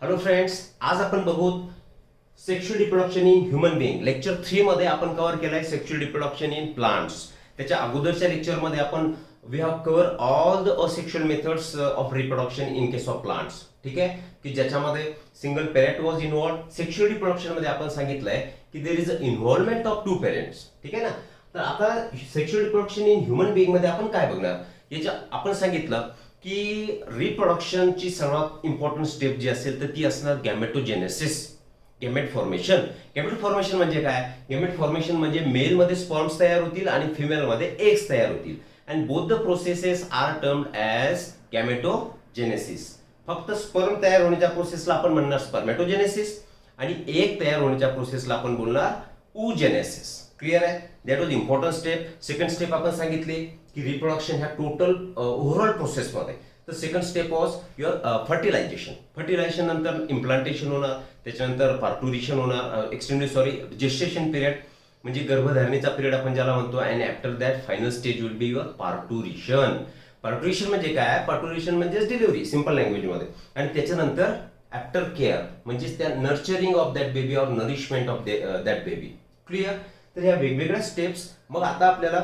Hello friends, आज आपण बघू sexual reproduction in human Bing. Lecture 3 मध्ये आपण कव्हर केलाय सेक्शुअल रिप्रोडक्शन इन प्लांट्स. त्याच्या अगोदरच्या लेक्चर मध्ये आपण we have cover all the asexual methods of reproduction in case of plants. ठीक आहे, की ज्याच्यामध्ये single parent was involve. Sexual reproduction मध्ये आपण सांगितलंय की there is a involvement of 2 parents. ठीक आहे ना. तर आता sexual reproduction in human being मध्ये आपण काय बघणार, याच्या आपण सांगितलं की रिप्रोडक्शनची सर्वात इम्पॉर्टंट स्टेप जी असेल तर ती असणार गॅमेटोजेनेसिस, गॅमेट फॉर्मेशन. गॅमेट फॉर्मेशन म्हणजे काय? गॅमेट फॉर्मेशन म्हणजे मेलमध्ये स्पर्म्स तयार होतील आणि फिमेलमध्ये एग्स तयार होतील. And both the processes are termed as gametogenesis. फक्त स्पर्म तयार होण्याच्या प्रोसेसला आपण म्हणणार स्पर्मॅटोजेनेसिस आणि एग तयार होण्याच्या प्रोसेसला आपण बोलणार oogenesis. क्लिअर आहे? That was important step. Second step आपण सांगितले की रिप्रोडक्शन ह्या टोटल ओव्हरऑल प्रोसेसमध्ये. तर second step was your fertilisation. Fertilisation नंतर इम्प्लांटेशन होणार, त्याच्यानंतर पार्टुरिशन होणार, जेस्टेशन पिरियड म्हणजे गर्भधारणेचा पिरियड आपण ज्याला म्हणतो. And after that final stage will be your parturition. Parturition म्हणजे काय? पार्टुरिशन म्हणजे डिलिव्हरी सिंपल लँग्वेजमध्ये. आणि त्याच्यानंतर आफ्टर केअर म्हणजे त्या nurturing of that baby or nourishment of that baby. Clear? तर ह्या वेगवेगळ्या स्टेप्स. मग आता आपल्याला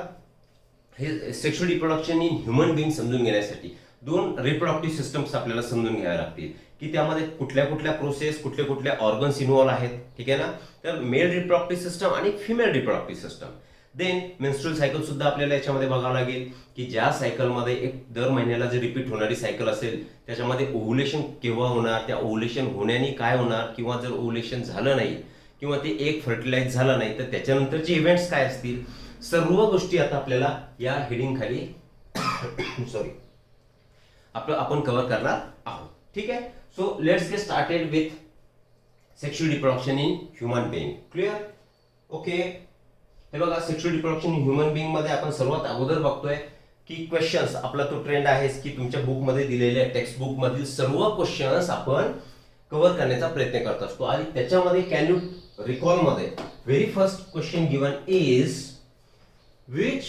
हे sexual reproduction in human Bing समजून घेण्यासाठी 2 रिप्रोडक्टिव्ह सिस्टम्स आपल्याला समजून घ्याव्या लागतील की त्यामध्ये कुठल्या कुठल्या प्रोसेस, कुठले कुठले ऑर्गन्स इन्व्हॉल्व आहेत. ठीक आहे ना. तर मेल रिप्रोडक्टिव्ह सिस्टम आणि female reproductive system. Then menstrual cycle सुद्धा आपल्याला याच्यामध्ये बघावं लागेल की ज्या सायकलमध्ये एक दर महिन्याला जे रिपीट होणारी सायकल असेल त्याच्यामध्ये ओव्हुलेशन केव्हा होणार, त्या ओव्हुलेशन होण्याने काय होणार, किंवा जर ओव्हुलेशन झालं नाही किंवा ते एक फर्टिलाइज झालं नाही तर त्याच्यानंतरचे इव्हेंट्स काय असतील, सर्व गोष्टी आता आपल्याला या हेडिंग खाली आपण कव्हर करणार आहोत. ठीक आहे. So let's get started with sexual reproduction in human Bing. Clear? Okay. हे बघा, sexual reproduction in human being मध्ये आपण सर्वात अगोदर बघतोय की क्वेश्चन्स. आपला तो ट्रेंड आहे की तुमच्या बुकमध्ये दिलेल्या टेक्स्ट बुक मधील सर्व क्वेश्चन्स आपण कव्हर करण्याचा प्रयत्न करत असतो. आणि त्याच्यामध्ये कॅन यू रिकॉल मध्ये very first question given is which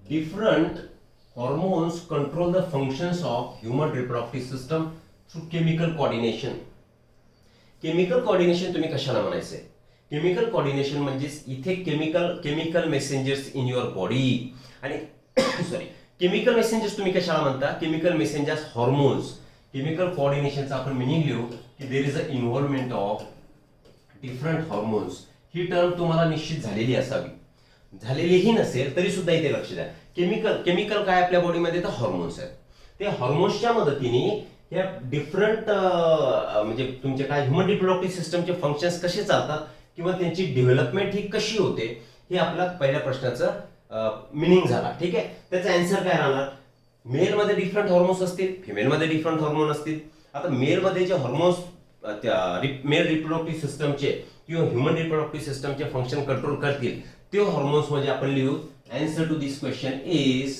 different hormones control the functions of human reproductive system through chemical coordination. Chemical coordination तुम्ही कशाला म्हणायचंय? केमिकल कोऑर्डिनेशन म्हणजे इथे chemical messengers in your body. आणि केमिकल मेसेंजर्स तुम्ही कशाला म्हणता? Chemical messengers hormones. केमिकल कोऑर्डिनेशनचा आपण मिनिंग लिहू की there is a involvement of different hormones. ही टर्म तुम्हाला निश्चित झालेली असावी. झालेलीही नसेल तरी सुद्धा इथे लक्ष द्या. केमिकल काय आपल्या बॉडीमध्ये? तर हॉर्मोन्स आहेत. ते हॉर्मोन्सच्या मदतीने या डिफरंट म्हणजे तुमचे काय ह्युमन रिप्रोडक्टिव्ह सिस्टमचे फंक्शन्स कसे चालतात किंवा त्यांची डेव्हलपमेंट ही कशी होते, हे आपल्या पहिल्या प्रश्नाचं मिनिंग झाला. ठीक आहे. त्याचा आन्सर काय राहणार? मेलमध्ये डिफरंट हॉर्मोन्स असतील, फिमेलमध्ये डिफरंट हॉर्मोन असतील. आता मेलमध्ये जे हॉर्मोन्स मेल रिप्रोडक्टिव्ह सिस्टमचे किंवा ह्युमन रिप्रोडक्टिव्ह सिस्टमचे फंक्शन कंट्रोल करतील ते हॉर्मोन्स म्हणजे आपण लिहू answer to this question is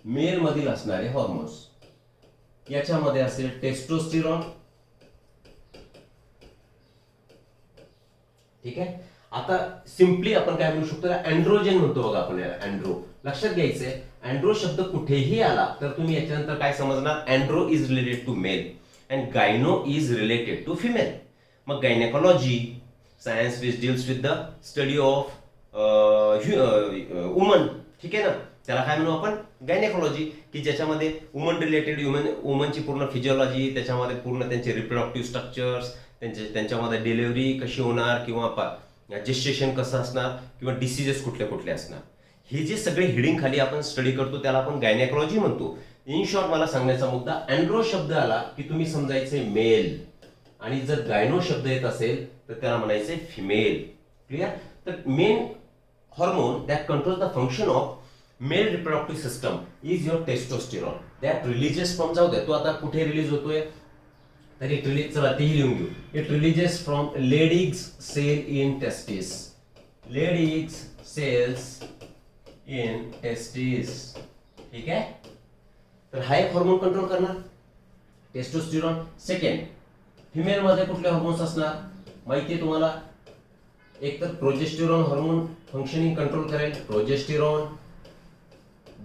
male मधील असणारे हॉर्मोन्स. याच्यामध्ये असेल टेस्टोस्टेरॉन. ठीक आहे. आता सिम्पली आपण काय म्हणू शकतो? अँड्रोजन म्हणतो बघा आपण याला. अँड्रो लक्षात घ्यायचंय. अँड्रो शब्द कुठेही आला तर तुम्ही याच्यानंतर काय समजणार? Andro is related to male and gyno is related to female. मग gynaecology science which deals with the study of woman. ठीक आहे ना. त्याला काय म्हणू आपण? गायनेकॉलॉजी, की ज्याच्यामध्ये वुमन रिलेटेड वुमनची पूर्ण फिजिओलॉजी, त्याच्यामध्ये पूर्ण त्यांचे रिप्रोडक्टिव्ह स्ट्रक्चर्स, त्यांच्यामध्ये डिलिव्हरी कशी होणार किंवा जेस्टेशन कसं असणार किंवा डिसीजेस कुठले कुठले असणार, हे जे सगळे हेडिंग खाली आपण स्टडी करतो त्याला आपण गायनेकॉलॉजी म्हणतो. इन शॉर्ट मला सांगण्याचा मुद्दा, अँड्रो शब्द आला की तुम्ही समजायचे मेल आणि जर गायनो शब्द येत असेल तर त्याला म्हणायचे फिमेल. क्लिअर? तर main hormone that controls the function of male reproductive system is your testosterone. That releases from, जाऊ दे तो आता कुठे रिलीज होतोय तर इट रिलीज, चला तेही लिहून घेऊ. It releases from Leydig cell in testis. Leydig cells in testis. ठीक आहे. तर हा एक हॉर्मोन कंट्रोल करणार टेस्टोस्टेरॉन. सेकंड, फिमेल मध्ये कुठले हॉर्मोन्स असणार माहिती आहे तुम्हाला? एक तर प्रोजेस्टेरॉन हार्मोन फंक्शनिंग कंट्रोल करेल, प्रोजेस्टेरॉन.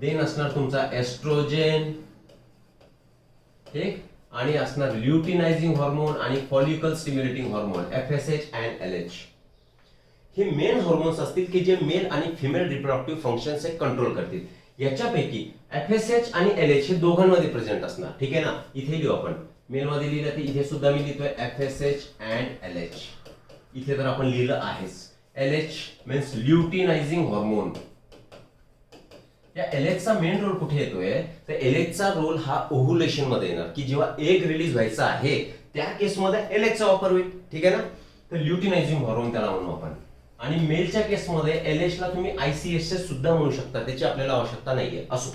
देन असणार तुमचा एस्ट्रोजेन. ठीक. आणि असणार ल्युटिनायझिंग हॉर्मोन आणि follicle stimulating hormone FSH and LH. हे मेन हॉर्मोन्स असतील की जे मेल आणि फिमेल रिप्रोडक्टिव्ह फंक्शन्स हे कंट्रोल करतील. याच्यापैकी FSH आणि LH हे दोघांमध्ये प्रेझेंट असणार. ठीक आहे ना, इथे लिहू आपण. मेल मध्ये लिहिलं तर इथे सुद्धा मी लिहितोय FSH अँड LH. इथे तर आपण लिहिलं आहेच. LH means luteinizing hormone. या LH चा मेन रोल कुठे येतोय तर LH चा रोल हा ओव्हुलेशन मध्ये येणार की जेव्हा एग रिलीज व्हायचा आहे त्या केसमध्ये LH चा वापर होईल. ठीक आहे ना, तर ल्युटिनायझिंग हॉर्मोन त्याला म्हणू आपण. आणि मेलच्या केसमध्ये LH ला तुम्ही ICSH सुद्धा म्हणू शकता, त्याची आपल्याला आवश्यकता नाहीये. असो,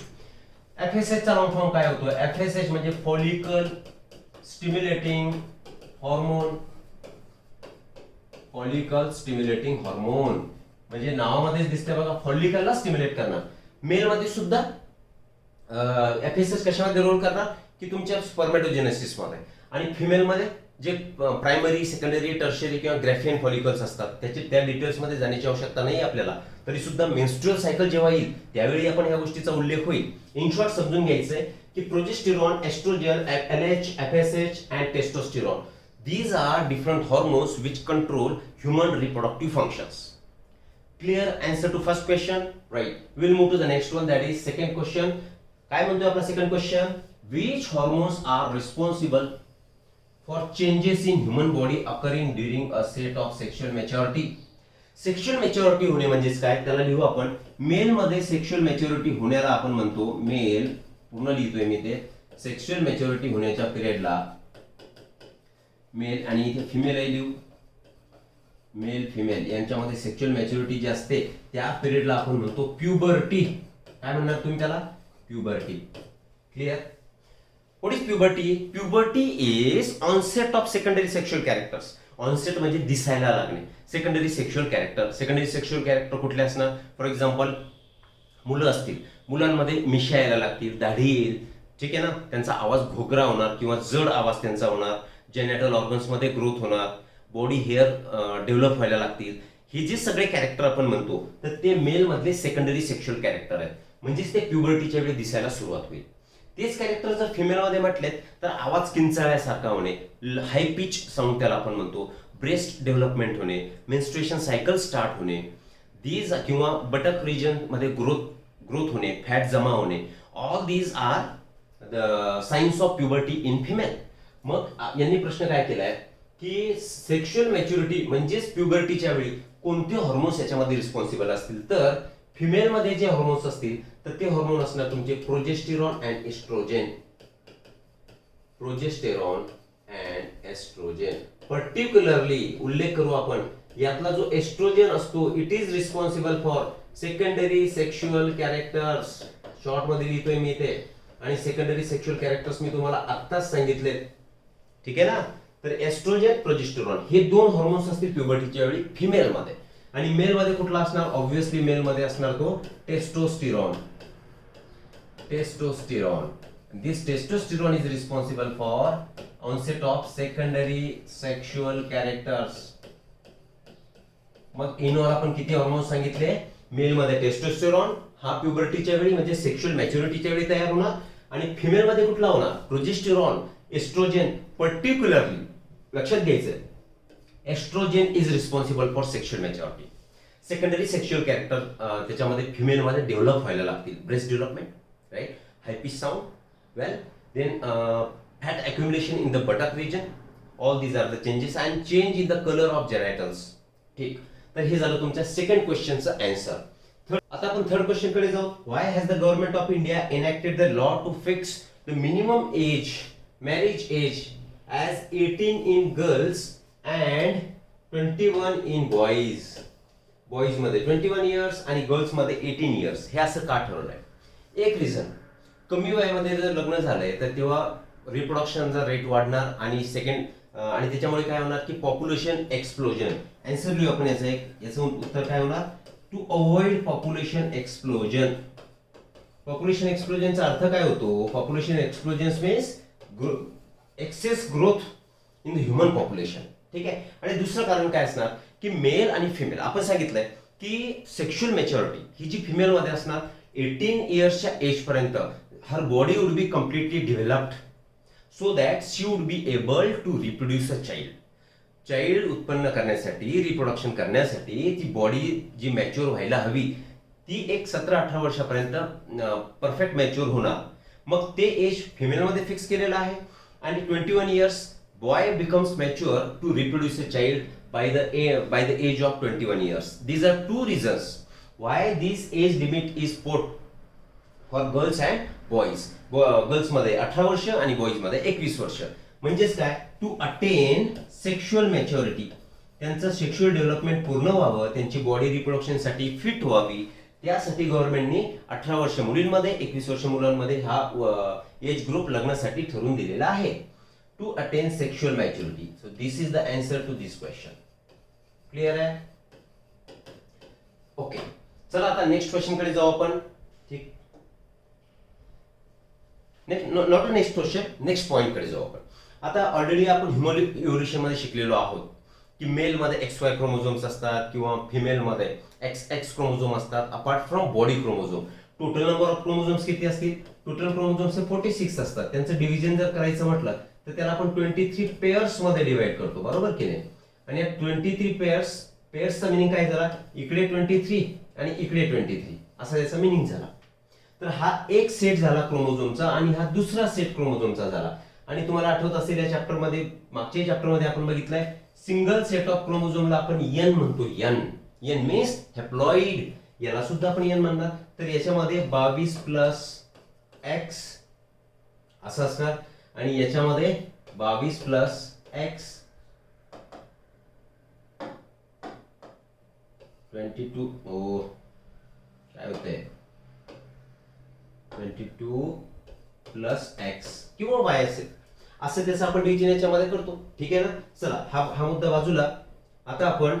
FSH चा लॉंग फॉर्म काय होतो? FSH म्हणजे follicle stimulating hormone. Follicle stimulating hormone म्हणजे नावामध्येच दिसते बघा, फॉलिकलला स्टिम्युलेट करणार. मेल मध्ये सुद्धा FSH कशामध्ये रोल करणार की तुमच्या स्पर्मेटोजेनेसिस मध्ये. आणि फिमेल मध्ये जे प्रायमरी, सेकंडरी, टर्शियरी किंवा ग्रॅफियन फॉलिकल्स असतात त्याचे त्या डिटेल्स मध्ये जाण्याची आवश्यकता नाही आपल्याला. तरी सुद्धा मेन्स्ट्रुअल सायकल जेव्हा येईल त्यावेळी आपण ह्या गोष्टीचा उल्लेख होईल. इन शॉर्ट समजून घ्यायचंय की progesterone, oestrogen, LH, FSH and testosterone, these are different hormones which control human reproductive functions. Clear answer to first question? Right. We'll move to the next one, that is second question. काय म्हणतोय आपला second question? Which hormones are responsible for changes in human body occurring during a state of sexual maturity? Sexual maturity होणे म्हणजेच काय त्याला लिहू आपण. Mail मध्ये सेक्शुअल मॅच्युरिटी होण्याला आपण म्हणतो मेल. पूर्ण लिहितोय मी ते. सेक्शुअल मॅच्युरिटी होण्याच्या पिरियडला मेल आणि इथे फिमेल आहे लिहू. मेल फिमेल यांच्यामध्ये सेक्शुअल मॅच्युरिटी जी असते त्या पिरियडला आपण म्हणतो प्युबर्टी. काय म्हणणार तुम्ही त्याला? Puberty. Clear? What is puberty? Puberty is onset of secondary sexual characters. Onset म्हणजे दिसायला लागणे. Secondary sexual character. Secondary sexual character कुठले असणार? फॉर एक्झाम्पल मुलं असतील, मुलांमध्ये मिशा यायला लागतील, दाढी येईल. ठीक आहे ना, त्यांचा आवाज घोगरा होणार किंवा जड आवाज त्यांचा होणार. जेनेटल ऑर्गन्स मध्ये ग्रोथ होणार. बॉडी हेअर डेव्हलप व्हायला लागतील. हे जे सगळे कॅरेक्टर आपण म्हणतो तर ते मेल मधले सेकंडरी सेक्शुअल कॅरेक्टर आहेत. म्हणजेच ते प्युबर्टीच्या वेळी दिसायला सुरुवात होईल. तेच कॅरेक्टर जर फिमेल मध्ये म्हटलेत तर आवाज किंचाळ्यासारखा होणे, हाय पिच साऊंड त्याला आपण म्हणतो, ब्रेस्ट डेव्हलपमेंट होणे, मेन्स्ट्रुएशन सायकल स्टार्ट होणे, दीज किंवा बटक रिजन मध्ये ग्रोथ होणे, फॅट जमा होणे. All these are the signs of puberty in female. मग यांनी प्रश्न काय केलाय की सेक्शुअल मॅच्युरिटी म्हणजेच प्युबर्टीच्या वेळी कोणते हॉर्मोन्स याच्यामध्ये रिस्पॉन्सिबल असतील तर फिमेल मध्ये जे हॉर्मोन्स असतील तर ते हॉर्मोन असणार तुमचे progesterone and oestrogen. Progesterone and oestrogen. Particularly उल्लेख करू आपण यातला जो एस्ट्रोजन असतो it is responsible for secondary sexual characters. Short मध्ये लिहितोय मी ते. आणि सेकंडरी सेक्शुअल कॅरेक्टर्स मी तुम्हाला आत्ताच सांगितले. ठीक आहे ना, तर एस्ट्रोजन, प्रोजेस्टेरॉन हे दोन हॉर्मोन्स असतील प्युबर्टीच्या वेळी फिमेल मध्ये. आणि मेल मध्ये कुठला असणार? ऑब्व्हियसली मेल मध्ये असणार तो testosterone. Testosterone. This testosterone is responsible for onset of secondary sexual characters. मग इन ऑल आपण किती हॉर्मोन्स सांगितले? मेल मध्ये टेस्टोस्टेरॉन हा प्युबर्टीच्या वेळी म्हणजे सेक्शुअल मॅच्युरिटीच्या वेळी तयार होणार. आणि फिमेल मध्ये कुठला होणार? Progesterone, oestrogen. पर्टिक्युलरली लक्षात घ्यायचं oestrogen is responsible for sexual maturity. Secondary sexual character त्याच्यामध्ये फिमेल मध्ये डेव्हलप व्हायला लागतील. Breast development, right, high pitch sound, well, then fat accumulation in the buttock region. All these are the changes and change in the colour of genitals. ठीक, तर हे झालं तुमच्या second क्वेश्चनचं answer. आता आपण थर्ड क्वेश्चन कडे जाऊ. Why has the government of India enacted the law to fix the minimum age, marriage age as 18 in girls and 21 in boys. Boys मध्ये 21 इयर्स आणि गर्ल्स मध्ये 18 इयर्स. हे असं का ठरवलंय? एक रिझन, कमी वयामध्ये जर लग्न झालंय तर तेव्हा रिप्रोडक्शनचा रेट वाढणार आणि सेकंड आणि त्याच्यामुळे काय होणार की पॉप्युलेशन एक्सप्लोजन. आन्सर लिहू आपण याचं एक. याचं उत्तर काय होणार? To avoid population explosion. Population एक्सप्लोजनचा अर्थ काय होतो? Population explosion means excess growth in the human population. ठीक आहे. आणि दुसरं कारण काय असणार की मेल आणि फिमेल आपण सांगितलंय की सेक्शुअल मॅच्युरिटी ही जी फिमेल मध्ये असणार 18 इयर्सच्या एज पर्यंत her body would be completely developed. So that she would be able to reproduce a child उत्पन्न करण्यासाठी, रिप्रोडक्शन करण्यासाठी ती बॉडी जी मॅच्युअर व्हायला हवी ती एक 17-18 वर्षापर्यंत परफेक्ट मॅच्युअर होणार. मग ते एज फिमेलमध्ये फिक्स केलेलं आहे. आणि 21 years boy becomes mature to reproduce a child by the age of 21 years. These are two reasons why this age limit is put for girls and boys. Girls मध्ये 18 वर्ष आणि boys मध्ये 21 वर्ष. म्हणजेच काय, टू अटेन सेक्शुअल मॅच्युरिटी, त्यांचं sexual development पूर्ण व्हावं, त्यांची बॉडी रिप्रोडक्शन साठी फिट व्हावी, त्यासाठी गव्हर्नमेंटनी 18 वर्ष मुलींमध्ये 21 वर्ष मुलांमध्ये हा एज ग्रुप लग्नासाठी ठरवून दिलेला आहे. To attain sexual maturity. So this is the answer to this question. Clear है? Okay. चला आता नेक्स्ट क्वेश्चन कडे जाऊ आपण. ठीक. Not a next question, next point कडे जाऊ आपण. आता ऑलरेडी आपण ह्युमन इव्होल्युशन मध्ये शिकलेलो आहोत की मेल मध्ये XY क्रोमोझोम्स असतात किंवा फिमेल मध्ये XX क्रोमोझोम असतात apart from body chromosome. Total number of chromosomes किती असतील? टोटल क्रोमोझोम्स 46 असतात. त्यांचं डिव्हिजन जर करायचं म्हटलं तर त्याला आपण 23 पेयर्स मध्ये डिवाइड करतो, बरोबर की नाही? आणि या 23 पेयर्सचा मिनिंग काय झाला? इकडे 23 आणि इकडे 23 असा याचा मिनिंग झाला. तर हा एक सेट झाला क्रोमोझोमचा आणि हा दुसरा सेट क्रोमोझोमचा झाला. आणि तुम्हाला आठवत असेल या चॅप्टर मध्ये, मागच्या चॅप्टर मध्ये आपण बघितलंय सिंगल सेट ऑफ क्रोमोझोमला आपण N म्हणतो. N मीन्स हॅप्लॉइड, याला सुद्धा आपण N म्हणणार. तर याच्यामध्ये 22 प्लस X असं असणार आणि याच्यामध्ये 22 प्लस X 22. ओ काय होतंय? 22 प्लस X किंवा Y असेल असं त्याचं आपण डिव्हिजन याच्यामध्ये करतो. ठीक आहे ना? चला हा मुद्दा बाजूला. आता आपण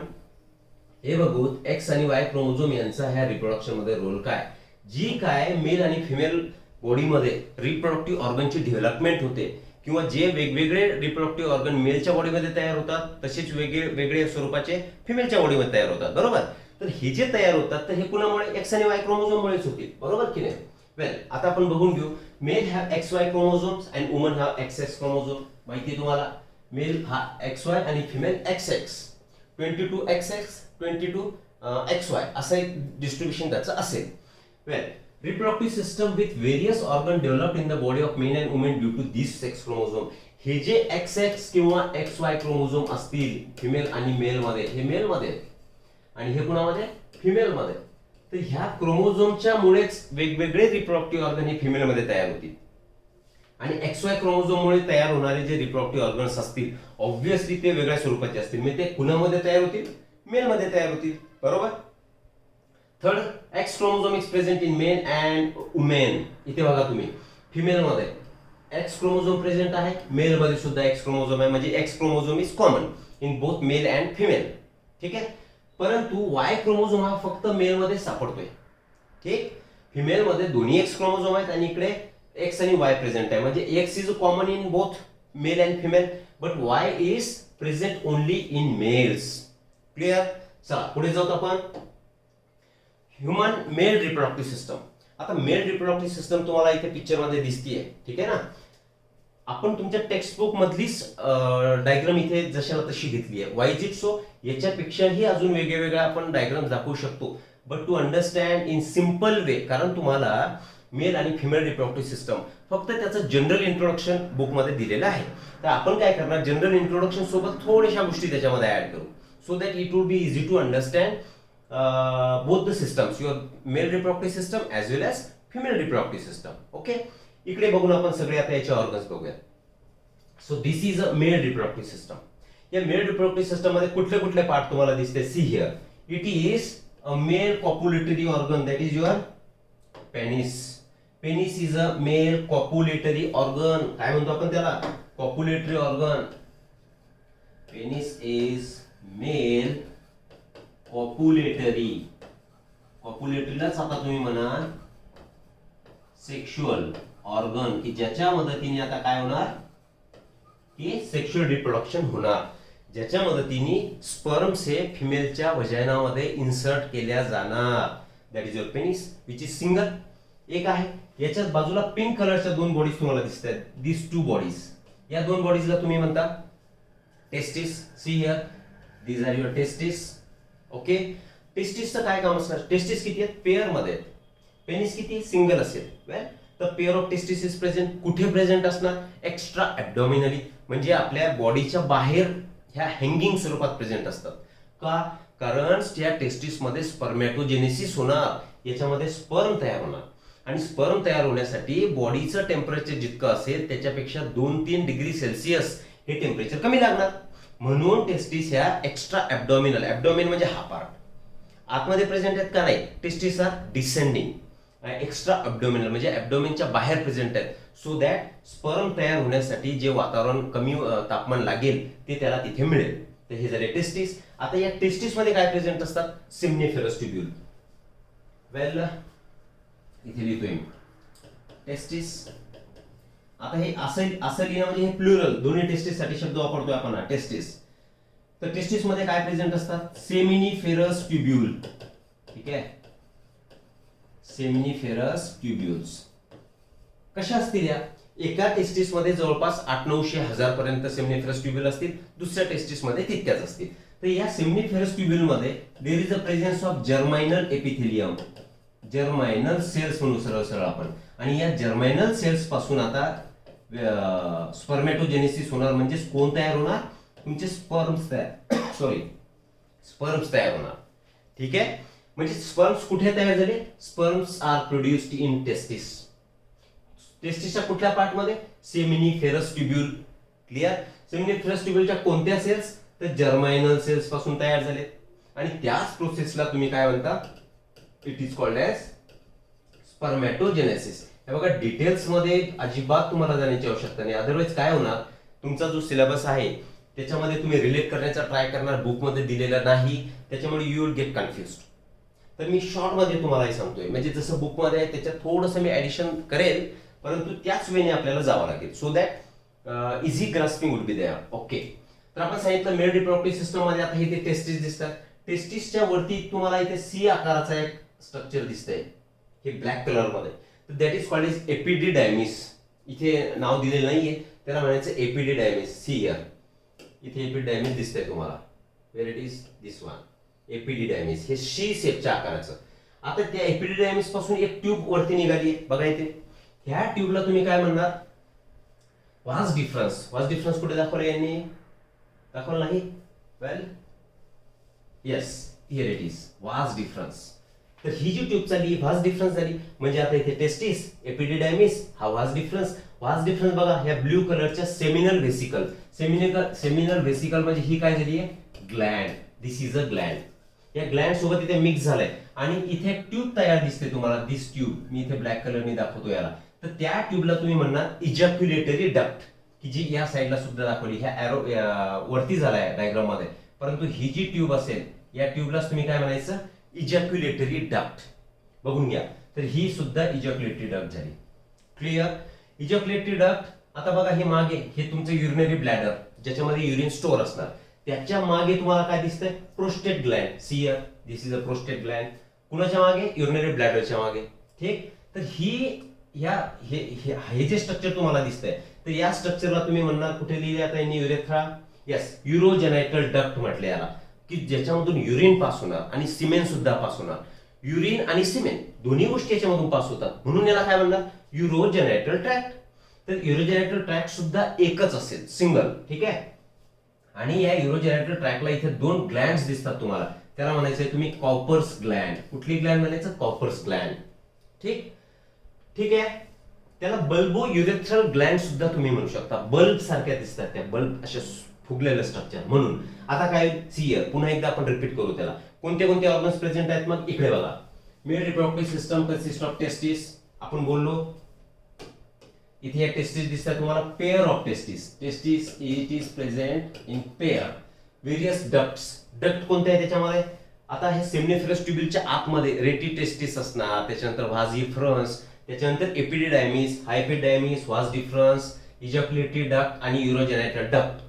हे बघू X आणि Y क्रोमोझोम यांचा ह्या रिप्रोडक्शन मध्ये रोल काय. जी काय मेल आणि फिमेल बॉडीमध्ये रिप्रोडक्टिव्ह ऑर्गनची डेव्हलपमेंट होते किंवा जे वेगवेगळे रिप्रोडक्टिव्ह ऑर्गन मेलच्या बॉडीमध्ये तयार होतात तसेच वेगवेगळे स्वरूपाचे फिमेलच्या बॉडीमध्ये तयार होतात, बरोबर? तर हे जे तयार होतात तर हे कुणामुळे? X आणि Y क्रोमोझोममुळेच होतील, बरोबर की नाही? वेल, आता आपण बघून घेऊ. Male have XY chromosomes and woman have XX chromosome. माहिती तुम्हाला, मेल हा XY आणि फिमेल XX. 22 XX 22 XY असं एक डिस्ट्रीब्युशन त्याचं असेल. वेल, reproductive system with various organ developed in the body of men and women due to these sex chromosome. हे जे XX किंवा XY क्रोमोझोम असतील फिमेल आणि मेल मध्ये, हे मेल मध्ये आणि हे कुणामध्ये? फिमेल मध्ये. तर ह्या क्रोमोझोमच्या मुळेच वेगवेगळे रिप्रोडक्टिव्ह ऑर्गन हे फिमेल मध्ये तयार होतील. आणि XY क्रोमोझोम मुळे तयार होणारे जे रिप्रोडक्टिव्ह ऑर्गन्स असतील ऑब्व्हियसली ते वेगळ्या स्वरूपाचे असतील. म्हणजे ते कुणामध्ये तयार होतील? मेल मध्ये तयार होतील, बरोबर? Third, X chromosome is present in men and women. इथे बघा तुम्ही, फिमेल मध्ये X क्रोमोझोम प्रेझेंट आहे, मेल मध्ये सुद्धा X क्रोमोझोम आहे. म्हणजे X chromosome is common in both male and female. ठीक आहे. परंतु Y क्रोमोझोम हा फक्त मेल मध्ये सापडतोय. ठीक, फिमेल मध्ये दोन्ही X क्रोमोझोम आहेत आणि इकडे X आणि Y प्रेझेंट आहे. म्हणजे X is common in both male and female but Y is present only in males. Clear? चला पुढे जाऊ आपण. Human mail reproductive system. आता मेल रिप्रोडक्टिव्ह सिस्टम तुम्हाला इथे पिक्चर मध्ये दिसतीये, ठीक आहे ना? आपण तुमच्या टेक्स्ट बुक मधलीच डायग्राम इथे जशाला तशी घेतली आहे. Why is it so? याच्यापेक्षाही अजून वेगवेगळ्या आपण डायग्राम दाखवू शकतो. But to understand in simple way, कारण तुम्हाला मेल आणि फिमेल रिप्रोडक्टिव्ह सिस्टम फक्त त्याचं जनरल इंट्रोडक्शन बुक मध्ये दिलेलं आहे. तर आपण काय करणार, जनरल इंट्रोडक्शन सोबत थोड्याशा गोष्टी त्याच्यामध्ये ऍड करू so that it would be easy to understand both the systems, your male reproductive system as well as female reproductive system. Okay, इकडे बघून आपण सगळे आता याचे ऑर्गन्स बघूया. So this is a male reproductive system. या male reproductive system मध्ये कुठले कुठले पार्ट तुम्हाला दिसते? See here, it is a male copulatory organ, that is your penis. Penis is a male copulatory organ. काय म्हणतो आपण त्याला? Copulatory organ. Penis is male copulatory. कॉप्युलेटरीलाच आता तुम्ही म्हणा सेक्शुअल ऑर्गन, की ज्याच्या मदतीने आता काय होणार की सेक्शुअल रिप्रोडक्शन होणार, ज्याच्या मदतीने स्पर्म्स हे फिमेलच्या वजायनामध्ये इन्सर्ट केल्या जाणार. That is your penis which is single. एक आहे याच्याच बाजूला पिंक कलरच्या दोन बॉडीज तुम्हाला दिसतात. दिस टू बॉडीज या दोन बॉडीजला तुम्ही म्हणता testis. See here, these are your testis. Okay, टेस्टिसचं काय काम असणार? टेस्टिस किती आहेत? पेअर मध्ये आहेत. पेनिस किती? सिंगल असेल. Well, the pair of testis is present. कुठे प्रेझेंट असणार? एक्स्ट्रा ॲब्डॉमिनली, म्हणजे आपल्या बॉडीच्या बाहेर ह्या हँगिंग स्वरूपात प्रेझेंट असतात. का? कारण त्या टेस्टिस मध्ये स्पर्मॅटोजेनेसिस होणार, याच्यामध्ये स्पर्म तयार होणार, आणि स्पर्म तयार होण्यासाठी बॉडीचं टेम्परेचर जितकं असेल त्याच्यापेक्षा 2-3 डिग्री सेल्सिअस हे टेम्परेचर कमी लागणार. म्हणून टेस्टिस ह्या एक्स्ट्रा ॲब्डॉमिनल, ॲब्डॉमिन म्हणजे हा पार्ट, आतमध्ये प्रेझेंट आहेत का? नाही. टेस्टिस आर डिसेंडिंग, एक्स्ट्रा ॲब्डॉमिनल म्हणजे ॲब्डॉमिनच्या बाहेर प्रेझेंट आहेत, सो दॅट स्पर्म तयार होण्यासाठी जे वातावरण कमी तापमान लागेल ते त्याला तिथे मिळेल. तर हे झाले टेस्टिस. आता या टेस्टिस मध्ये काय प्रेझेंट असतात? सेम्निफेरस ट्युब्यूल. वेल, इथे लिहितोय मी टेस्टिस. आता हे असं लिहिणं म्हणजे हे प्लुरल, दोन्ही टेस्टिस साठी शब्द वापरतोय आपण हा टेस्टिस. तर टेस्टिस मध्ये काय प्रेझेंट असतात? सेमिनिफेरस ट्युब्यूल. ठीक आहे, सेमिनिफेरस ट्युब्यूल्स. कशा असतील या? एका टेस्टिस मध्ये जवळपास 800-900 पर्यंत सेमिनिफेरस ट्युब्यूल असतील, दुसऱ्या टेस्टिस मध्ये तितक्याच असतील. तर या सेमिनिफेरस ट्युब्यूल मध्ये there is a presence of germinal epithelium, germinal cells म्हणून सरळ सरळ आपण. आणि या जर्मायनल सेल्स पासून आता स्पर्मॅटोजेनेसिस होणार, म्हणजे कोण तयार होणार? तुमचे स्पर्म्स तयार होणार. ठीक आहे, म्हणजे स्पर्म्स कुठे तयार झाले? Sperms are produced in testis. टेस्टिसच्या कुठल्या पार्ट मध्ये? Seminiferous tubule. क्लिअर? सेमिनिफेरस ट्युब्यूलच्या कोणत्या सेल्स? तर जर्मायनल सेल्स पासून तयार झाले. आणि त्याच प्रोसेसला तुम्ही काय म्हणता? It is called as spermatogenesis. हे बघा, डिटेल्स मध्ये अजिबात तुम्हाला जाण्याची आवश्यकता नाही, अदरवाईज काय होणार? तुमचा जो सिलेबस आहे त्याच्यामध्ये तुम्ही रिलेट करण्याचा ट्राय करणार, बुक मध्ये दिलेला नाही, त्याच्यामुळे यू विल गेट कन्फ्युज्ड. तर मी शॉर्ट मध्ये तुम्हाला हे सांगतोय, म्हणजे जसं बुक मध्ये आहे त्याच्यात थोडंसं मी ऍडिशन करेल, परंतु त्याच वेळी आपल्याला जावं लागेल, so that easy grasping would be there. Okay, तर आपण सांगितलं मेल रिप्रोडक्टिव्ह सिस्टम मध्ये आता हे टेस्टिस दिसतात. टेस्टिसच्या वरती तुम्हाला इथे सी आकाराचा एक स्ट्रक्चर दिसतंय, हे ब्लॅक कलर मध्ये. तर दॅट इज कॉल्ड एज एपिडिडायमिस. इथे नाव दिलेलं नाहीये, त्याला म्हणायचं एपिडिडायमिस. सी हिअर, इथे एपिडिडायमिस दिसतंय तुम्हाला. Where it is? This one, epididymis. हे शी शेपच्या आकाराचं. आता त्या एपिडिडायमिस पासून एक ट्यूब वरती निघाली आहे बघा इथे. ह्या ट्यूबला तुम्ही काय म्हणणार? वाज डिफरन्स. वाज डिफरन्स कुठे दाखवलं यांनी? दाखवलं नाही? वेल, येस, हिअर इट इज, वाज डिफरन्स. तर ही जी ट्यूब चालली वाज डिफरन्स झाली, म्हणजे आता इथे टेस्टिस, एपिडिडायमिस, हा वाज डिफरन्स. वाज डिफरन्स बघा, ह्या ब्ल्यू कलरच्या सेमिनल व्हेसिकल. सेमिनल व्हेसिकल म्हणजे ही काय झाली आहे? Gland. This is a Gland. या ग्लँड सोबत इथे मिक्स झालंय आणि इथे ट्यूब तयार दिसते तुम्हाला. दिस ट्यूब मी इथे ब्लॅक कलरने दाखवतो याला. तर त्या ट्यूबला तुम्ही म्हणणार इजॅक्युलेटरी डक्ट, की जी या साईडला सुद्धा दाखवली, ह्या एरो वरती झालाय डायग्राम मध्ये, परंतु ही जी ट्यूब असेल या ट्यूबलाच तुम्ही काय म्हणायचं? Ejaculatory duct. बघून घ्या, तर ही सुद्धा इजॅक्युलेटरी डक्ट झाली. क्लिअर? Ejaculatory duct. आता बघा हे मागे, हे तुमचं युरिनरी ब्लॅडर, ज्याच्यामध्ये युरिन स्टोअर असणार, त्याच्या मागे तुम्हाला काय दिसतंय? Prostate Gland. See here, this is a prostate Gland. कुणाच्या मागे? युरिनरी ब्लॅडरच्या मागे. ठीक, तर हे जे स्ट्रक्चर तुम्हाला दिसतंय, तर या स्ट्रक्चरला तुम्ही म्हणणार, कुठे लिहिले आता यांनी? युरेथ्रा. येस, युरोजेनायटल डक्ट म्हटले याला, की ज्याच्यामधून युरिन पास होणार आणि सिमेन सुद्धा पास होणार. युरिन आणि सिमेन दोन्ही गोष्टी याच्यामधून पास होतात, म्हणून याला काय म्हणणार? युरोजेनायटल ट्रॅक्ट. तर युरोजेनायटल ट्रॅक्ट सुद्धा एकच असेल, सिंगल. ठीक आहे, आणि या युरोजेनायटल ट्रॅकला इथे 2 ग्लँड्स दिसतात तुम्हाला, त्याला म्हणायचंय तुम्ही कॉपर्स ग्लँड. कुठली ग्लँड म्हणायचं? Cowper's gland. ठीक, ठीक आहे. त्याला बल्बो युरेथ्रल ग्लँड सुद्धा तुम्ही म्हणू शकता. बल्ब सारख्या दिसतात त्या, बल्ब अशा फुगलेलं स्ट्रक्चर म्हणून. आता काय? सी हिअर, पुन्हा एकदा आपण रिपीट करू त्याला. कोणते कोणते ऑर्गन्स प्रेझेंट आहेत? मग इकडे बघा. Mail reproductive system consist of testis. आपण बोललो इथे टेस्टिस दिसतात तुम्हाला. Pair of testis. Testis it is present in pair. Various ducts. Duct कोणते आहे त्याच्यामध्ये? आता हे सेमिनिफेरस ट्युब्यूलच्या आतमध्ये रेटी टेस्टिस असणार, त्याच्यानंतर व्हाज डिफरन्स, त्याच्यानंतर एपिडिडायमिस, हायपिडायमिस, व्हाज डिफरन्स, इजॅक्युलेटरी डक्ट आणि युरोजेनायटल डक्ट.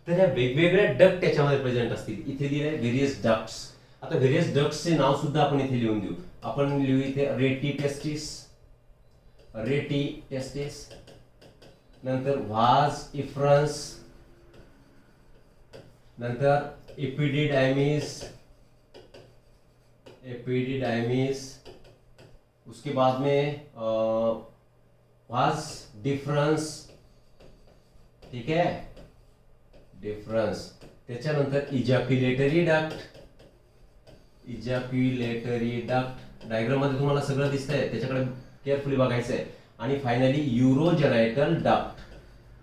तर ह्या वेगवेगळ्या डक्ट त्याच्यामध्ये प्रेझेंट असतील. इथे दिले व्हेरियस डक्ट्स. आता व्हेरियस डक्ट्सचे नाव सुद्धा आपण इथे लिहून देऊ. आपण लिहू इथे रेटी टेस्टिस, रेटी टेस्टिस. नंतर व्हाज इफ्रन्स, नंतर एपिडिडायमिस, उसके बाद में वाज डिफरन्स, ठीक है, डिफरन्स. त्याच्यानंतर इजॅक्युलेटरी डक्ट डायग्राम मध्ये तुम्हाला सगळं दिसतंय, त्याच्याकडे केअरफुली बघायचं आहे. आणि फायनली युरोजेनायटल डक्ट,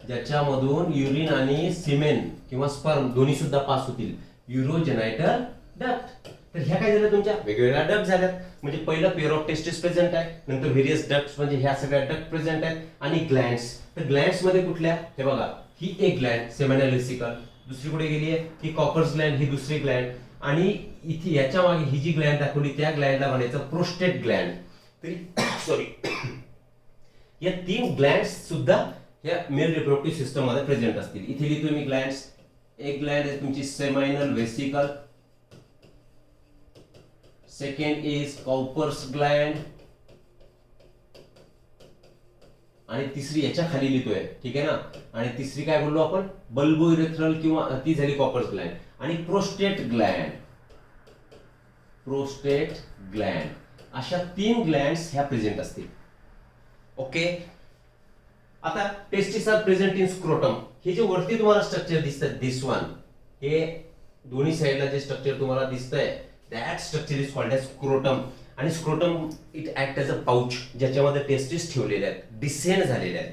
ज्याच्यामधून युरिन आणि सिमेन किंवा स्पर्म दोन्ही सुद्धा पास होतील. युरोजेनायटल डक्ट. तर ह्या काय झाल्या तुमच्या वेगवेगळ्या डक्ट झाल्यात. म्हणजे पहिलं पेअर ऑफ टेस्टिस प्रेझेंट आहे, नंतर व्हेरियस डक्ट्स म्हणजे ह्या सगळ्या डक्ट प्रेझेंट आहेत. आणि ग्लँड्स, तर ग्लँड्स मध्ये कुठल्या, हे बघा, ही एक ग्लँड सेमिनल व्हेसिकल, दुसरी कुठे गेली आहे, ही कॉपर्स ग्लँड, ही दुसरी ग्लँड. आणि इथे याच्या मागे ही जी ग्लँड दाखवली त्या ग्लँडला म्हणायचं प्रोस्टेट ग्लँड. तरी सॉरी, या 3 ग्लँड्स सुद्धा या मेल रिप्रोडक्टिव्ह सिस्टम मध्ये प्रेझेंट असतील. इथे लिहितो मी ग्लँड्स. एक ग्लँड आहे तुमची seminal vesicle, second is Cowper's gland, आणि तिसरी याच्या खाली लिहितोय, ठीक आहे ना. आणि तिसरी काय बोललो आपण, बल्बोइरेथ्रल किंवा ती झाली कॉपर्स ग्लँड. आणि प्रोस्टेट ग्लँड, अशा 3 ग्लँड्स ह्या प्रेझेंट असतील. ओके. आता testis are present in scrotum. हे जे वरती तुम्हाला स्ट्रक्चर दिसतं, दिस वन, हे दोन्ही साइडला जे स्ट्रक्चर तुम्हाला दिसतंय, that structure is called as scrotum. आणि scrotum it act as a pouch, ज्याच्यामध्ये टेस्टिस ठेवलेले आहेत, डिसेंड झालेले आहेत.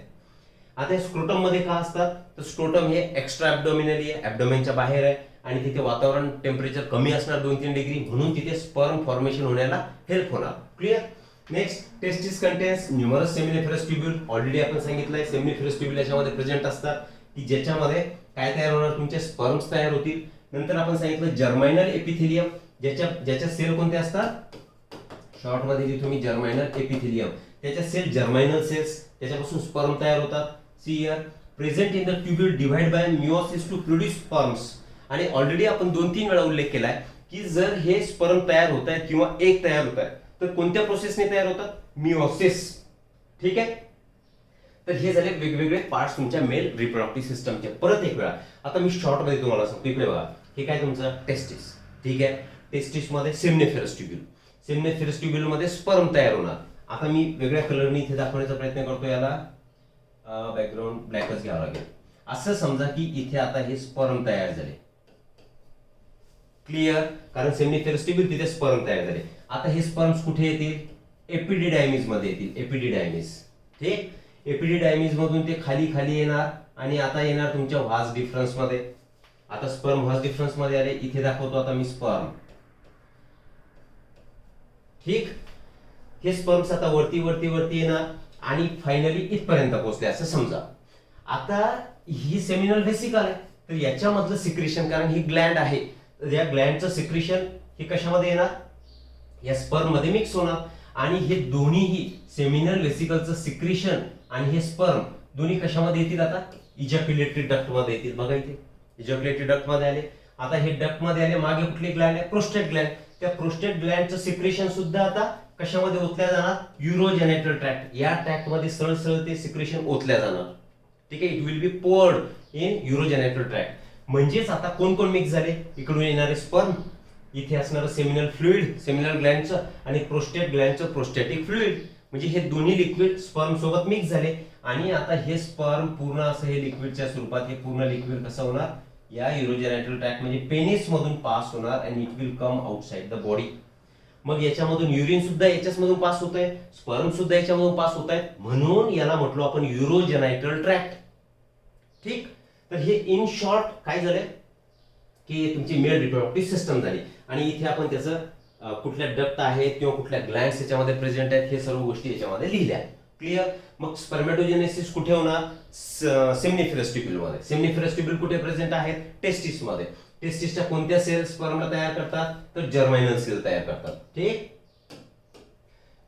आता स्क्रोटम मध्ये का असतात, तर स्क्रोटम हे एक्स्ट्रा ॲब्डोमिनली आहे, ॲब्डोमेनच्या बाहेर आहे. आणि तिथे वातावरण टेम्परेचर कमी असणार 2-3 डिग्री, म्हणून तिथे स्पर्म फॉर्मेशन होण्याला हेल्प होणार. Clear. Next, testis contains numerous seminiferous tubule. Already आपण सांगितलंय सेमिनिफरस ट्यूब्यूल याच्यामध्ये प्रेझेंट असतात, की ज्याच्यामध्ये काय तयार होणार, तुमचे स्पर्म्स तयार होतील. नंतर आपण सांगितलं जर्मायनल एपिथेलियम, ज्याच्या सेल कोणते असतात, शॉर्ट मध्ये लिहितो मी जर्मायनल एपिथेलियम. त्याच्या सेल जर्मायनल सेल्स, त्याच्यापासून स्पर्म तयार होतात. See here, present in the tubule divide by meiosis to produce sperms. आणि ऑलरेडी आपण 2-3 वेळा उल्लेख केलाय की जर हे स्पर्म तयार होत आहेत किंवा एक तयार होत आहे तर कोणत्या प्रोसेसने तयार होतात, मिओसिस. ठीक आहे. तर हे झाले वेगवेगळे पार्ट्स तुमच्या मेल रिप्रोडक्टिव्ह सिस्टमचे. परत एक वेळा आता मी शॉर्ट मध्ये तुम्हाला सांगतो. इकडे बघा, हे काय तुमचं टेस्टिस, ठीक आहे. टेस्टिस मध्ये सेमिनिफरस ट्यूब्यूल, सेमिनिफरस ट्यूब्यूल मध्ये स्पर्म तयार होणार. आता मी वेगळ्या कलरने इथे दाखवण्याचा प्रयत्न करतो, याला बॅकग्राऊंड ब्लॅकच घ्यावं लागेल. असं समजा की इथे आता हे स्पर्म तयार झाले. क्लिअर. कारण सेमिनिफरस ट्यूब्यूल तिथे स्पर्म तयार झाले. आता हे स्पर्म्स कुठे येतील, एपिडिडायमिस मध्ये येतील. एपिडिडायमिस, ठीक. एपिडिडायमिस मधून ते खाली खाली येणार आणि आता येणार तुमच्या व्हाज डिफरन्स मध्ये. आता स्पर्म व्हाज डिफरन्स मध्ये आले, इथे दाखवतो आता मी स्पर्म, ठीक. हे स्पर्म्स आता वरती वरती वरती येणार आणि फायनली इथपर्यंत पोहोचले असं समजा. आता ही सेमिनल व्हेसिकल आहे, तर याच्यामधलं सिक्रेशन, कारण ही ग्लँड आहे, तर या ग्लँडचं सिक्रेशन हे कशामध्ये येणार, या स्पर्म मध्ये मिक्स होणार. आणि हे दोन्हीही सेमिनल व्हेसिकलचं सिक्रेशन आणि हे स्पर्म दोन्ही कशामध्ये येतील, आता इजॅक्युलेटरी डक्ट मध्ये येतील. बघा इथे इजॅक्युलेटरी डक्ट मध्ये आले. आता हे डक्ट मध्ये आले, मागे कुठली ग्लँड आहे, प्रोस्टेट ग्लँड. त्या प्रोस्टेट ग्लँडचं सिक्रेशन सुद्धा आता कशामध्ये ओतल्या जाणार, युरोजेनायटल ट्रॅक्ट. या ट्रॅक्ट मध्ये सरळ सरळ ते सिक्रेशन ओतल्या जाणार. ठीक आहे. It will be poured in urogenital tract. म्हणजेच आता कोण कोण मिक्स झाले, इकडून येणारे स्पर्म, इथे असणारं सेमिनल फ्लुइड सेमिनल ग्लँडचं आणि प्रोस्टेट ग्लँडचं प्रोस्टॅटिक फ्लुइड. म्हणजे हे दोन्ही लिक्विड स्पर्म सोबत मिक्स झाले. आणि आता हे स्पर्म पूर्ण असं हे लिक्विडच्या स्वरूपात, हे पूर्ण लिक्विड कसं होणार, या युरोजेनायटल ट्रॅक्ट म्हणजे पेनिस मधून पास होणार आणि it will come outside the body. मग याच्यामधून युरिन सुद्धा याच्यामधून पास होत आहे, स्पर्म सुद्धा याच्यामधून पास होत आहेत, म्हणून याला म्हटलो आपण युरोजेनायटल ट्रॅक्ट. ठीक. तर हे इन शॉर्ट काय झालं की तुमची मेल रिप्रोडक्टिव्ह सिस्टम झाली. आणि इथे आपण त्याचं कुठल्या डक्ट आहेत किंवा कुठल्या ग्लँड्स याच्यामध्ये प्रेझेंट आहेत हे सर्व गोष्टी याच्यामध्ये लिहिल्या. क्लिअर. मग स्पर्मॅटोजेनेसिस कुठे होणार, सेमिनिफरस ट्यूब्यूल मध्ये. सेमिनिफरस ट्यूब्यूल कुठे प्रेझेंट आहेत, टेस्टिस मध्ये. टेस्टिसच्या कोणत्या सेल्स स्पर्मला तयार करतात, तर जर्मायनल सेल तयार करतात. ठीक.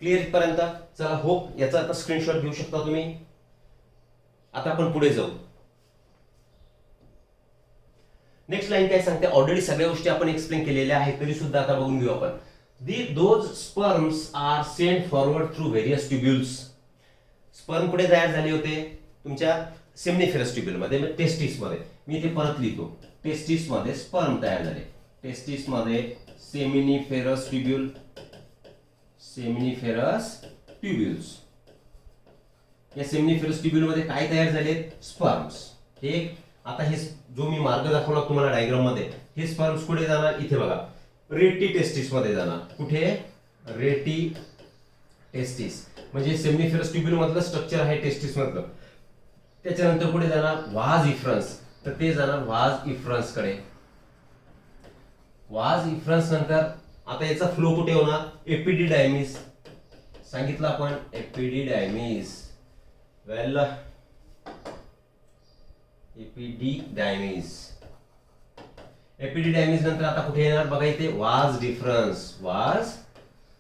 क्लिअर पर्यंत. चला, होप याचा आता स्क्रीनशॉट घेऊ शकता तुम्ही. आता आपण पुढे जाऊ. नेक्स्ट लाईन काय सांगते, ऑलरेडी सगळ्या गोष्टी आपण एक्सप्लेन केलेल्या आहेत, तरी सुद्धा आता बघून घेऊ आपण. Those sperms are send forward through various tubules. Sperm कुठे तयार झाले होते, तुमच्या सेमिनिफेरस ट्युब्युल मध्ये टेस्टिस मध्ये मी ते परत लिहितो. टेस्टिस मध्ये स्पर्म तयार झाले. टेस्टिस मध्ये सेमिनिफेरस ट्युब्युल, सेमिनिफेरस ट्युब्युल्स. या सेमिनिफेरस ट्युब्युल मध्ये काय तयार झाले? स्पर्म्स. ठीक. आता हे जो मी मार्ग दाखवला तुम्हाला डायग्राम मध्ये, हे स्पर्म्स कुठे जाणार? इथे बघा, रेटी टेस्टिस मध्ये जाणार. कुठे? रेटी टेस्टिस. म्हणजे सेमिनिफेरस ट्युब्युल मधलं स्ट्रक्चर आहे टेस्टिस मधलं. त्याच्यानंतर कुठे जाणार? वाज इफ्रन्स. तर ते जाणार वाज इफ्रन्स कडे. वाज इफ्रन्स नंतर आता याचा फ्लो कुठे होणार? एपिडिडायमिस. सांगितलं आपण एपिडिडायमिस. वेल, एपिडिडायमिस. एपिडिडायमिस नंतर आता कुठे येणार बघा, इथे वाज डिफरन्स. वाज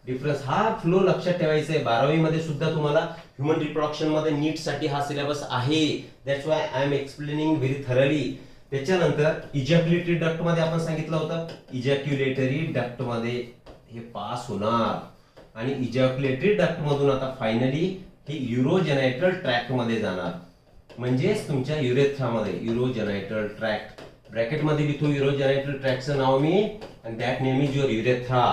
डिफरन्स हा फ्लो लक्षात ठेवायचा आहे. 12वी मध्ये सुद्धा तुम्हाला ह्युमन रिप्रोडक्शन मध्ये नीट साठी हा सिलेबस आहे. That's why I am explaining very thoroughly. त्याच्यानंतर इजॅक्युलेटरी डक्ट मध्ये आपण सांगितलं होतं, इजॅक्युलेटरी डक्ट मध्ये हे पास होणार आणि इजॅक्युलेटरी डक्ट मधून आता फायनली हे युरोजेनायटल ट्रॅक्ट मध्ये जाणार. म्हणजेच तुमच्या युरेथ्रामध्ये, युरोजेनायटल ट्रॅक्ट ब्रॅकेट मध्ये लिहितो युरोजेनायटल ट्रॅक्टचं नाव मी, आणि that name is your urethra.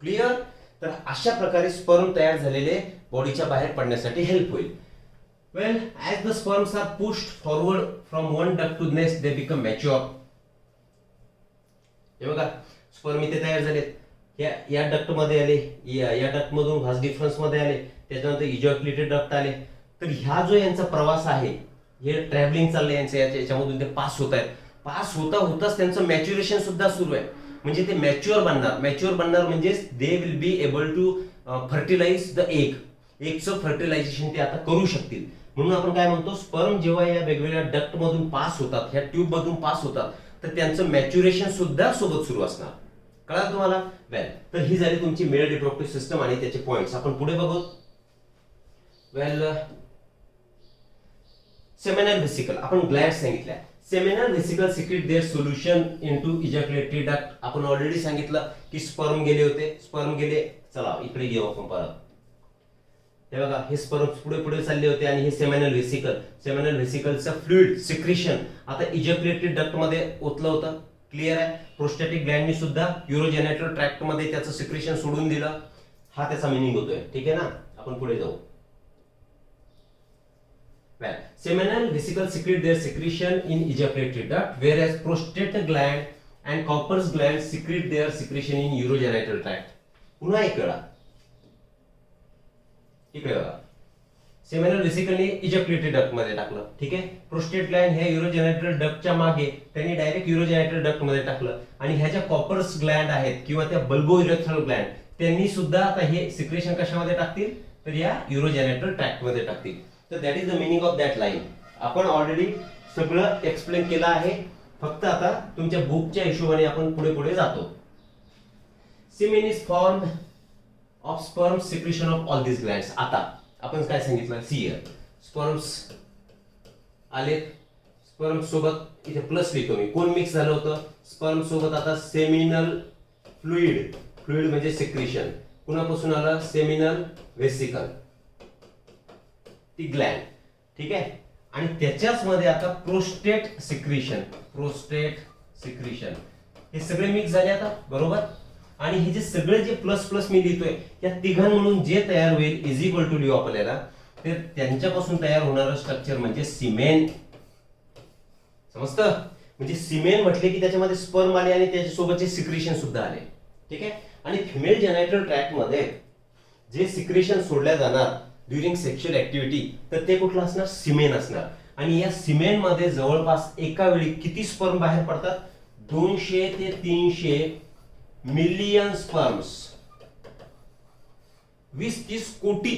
Clear? तर अशा प्रकारे स्पर्म तयार झालेले बॉडीच्या बाहेर पडण्यासाठी हेल्प होईल. Well, as the sperms are pushed forward from one duct to next, they become mature. हे बघा, स्पर्म इथे तयार झालेत, या डक्ट मध्ये आले, या डक्ट मधून व्हास डिफरन्स मध्ये आले, त्याच्यानंतर इजॅक्युलेटेड डक्ट आले. तर ह्या जो यांचा प्रवास आहे, हे ट्रॅव्हलिंग चाललंय यांचं, याच्यामधून ते पास होत आहेत. पास होता होताच त्यांचं मॅच्युरेशन सुद्धा सुरू आहे. म्हणजे ते मॅच्युअर बनणार. मॅच्युअर बनणार म्हणजे they will be able to fertilise the egg. एगचं फर्टिलायझेशन ते आता करू शकतील. म्हणून आपण काय म्हणतो, स्पर्म जेव्हा या वेगवेगळ्या डक्ट मधून पास होतात, ह्या ट्यूब मधून पास होतात, तर त्यांचं मॅच्युरेशन सुद्धा सोबत सुरू असणार. कळलं तुम्हाला? वेल, तर ही झाली तुमची मेल रिप्रोडक्टिव्ह सिस्टम आणि त्याचे पॉइंट्स. आपण पुढे बघू. वेल, सेमिनल व्हेसिकल आपण ग्लॅड सांगितल्या. Seminal vesicle secrete their solution into ejaculatory duct. आपण ऑलरेडी सांगितलं की स्पर्म गेले होते, स्पर्म गेले. चला इकडे घेऊ आपण परत. हे बघा, हे स्पर्म पुढे पुढे चालले होते आणि हे सेमिनल व्हेसिकल, सेमिनल व्हेसिकलचं फ्लुइड सिक्रेशन आता इजॅक्युलेटरी डक्ट मध्ये ओतलं होतं. क्लिअर आहे? प्रोस्टॅटिक ग्लँडनी सुद्धा युरोजेनायटल ट्रॅक्ट मध्ये त्याचं सिक्रेशन सोडून दिलं. हा त्याचा मिनिंग होतोय. ठीक आहे ना? आपण पुढे जाऊ. Well, seminal vesicle secrete their secretion in ejaculatory duct, whereas prostate gland and Cowper's gland secrete their secretion in urogenital tract. पुन्हा एक वेळा इकडे बघा, सेमिनल व्हेसिकलने इजॅक्युलेटरी डक्ट मध्ये टाकलं. ठीक आहे? प्रोस्टेट ग्लँड हे युरोजेनायटल डक्टच्या मागे त्यांनी डायरेक्ट युरोजेनायटल डक्ट मध्ये टाकलं. आणि ह्या ज्या कॉपर्स ग्लँड आहेत किंवा त्या बल्बोयुरेथ्रल ग्लँड, त्यांनी सुद्धा आता हे सिक्रेशन कशामध्ये टाकतील? तर या युरोजेनायटल ट्रॅक्ट मध्ये टाकतील. तर that is the meaning of that line. आपण ऑलरेडी सगळं एक्सप्लेन केलं आहे. फक्त आता तुमच्या बुकच्या हिशोबाने आपण पुढे पुढे जातो. Semen is form of sperm secretion of all this glands. आता आपण काय सांगितलं? सियर स्पर्म्स आलेत, स्पर्म सोबत इथे प्लस लिहितो मी. कोण मिक्स झालं होतं? स्पर्म सोबत आता सेमिनल फ्लुइड. फ्लुइड म्हणजे सिक्रेशन. कुणापासून आलं? सेमिनल व्हेसिकल, ती ग्लँड. ठीक आहे? आणि त्याच्याच मध्ये आता प्रोस्टेट सिक्रेशन, प्रोस्टेट सिक्रेशन, हे सगळे मिक्स झाले आता. बरोबर? आणि हे जे सगळे जे प्लस प्लस मी लिहितोय, या तिघांमधून जे तयार होईल इज इक्वल टू लिहू आपल्याला. तर त्यांच्यापासून तयार होणारं स्ट्रक्चर म्हणजे सिमेन. समजतं? म्हणजे सिमेन म्हटले की त्याच्यामध्ये स्पर्म आले आणि त्याच्यासोबतचे सिक्रेशन सुद्धा आले. ठीक आहे? आणि फिमेल जेनायटल ट्रॅक्ट मध्ये जे सिक्रेशन सोडल्या जाणार ड्युरिंग सेक्शुअल ऍक्टिव्हिटी, तर ते कुठलं असणार? सिमेन असणार. आणि या सिमेन मध्ये जवळपास एका वेळी किती स्पर्म बाहेर पडतात? 200 ते 300 मिलियन स्पर्म्स, 20-30 कोटी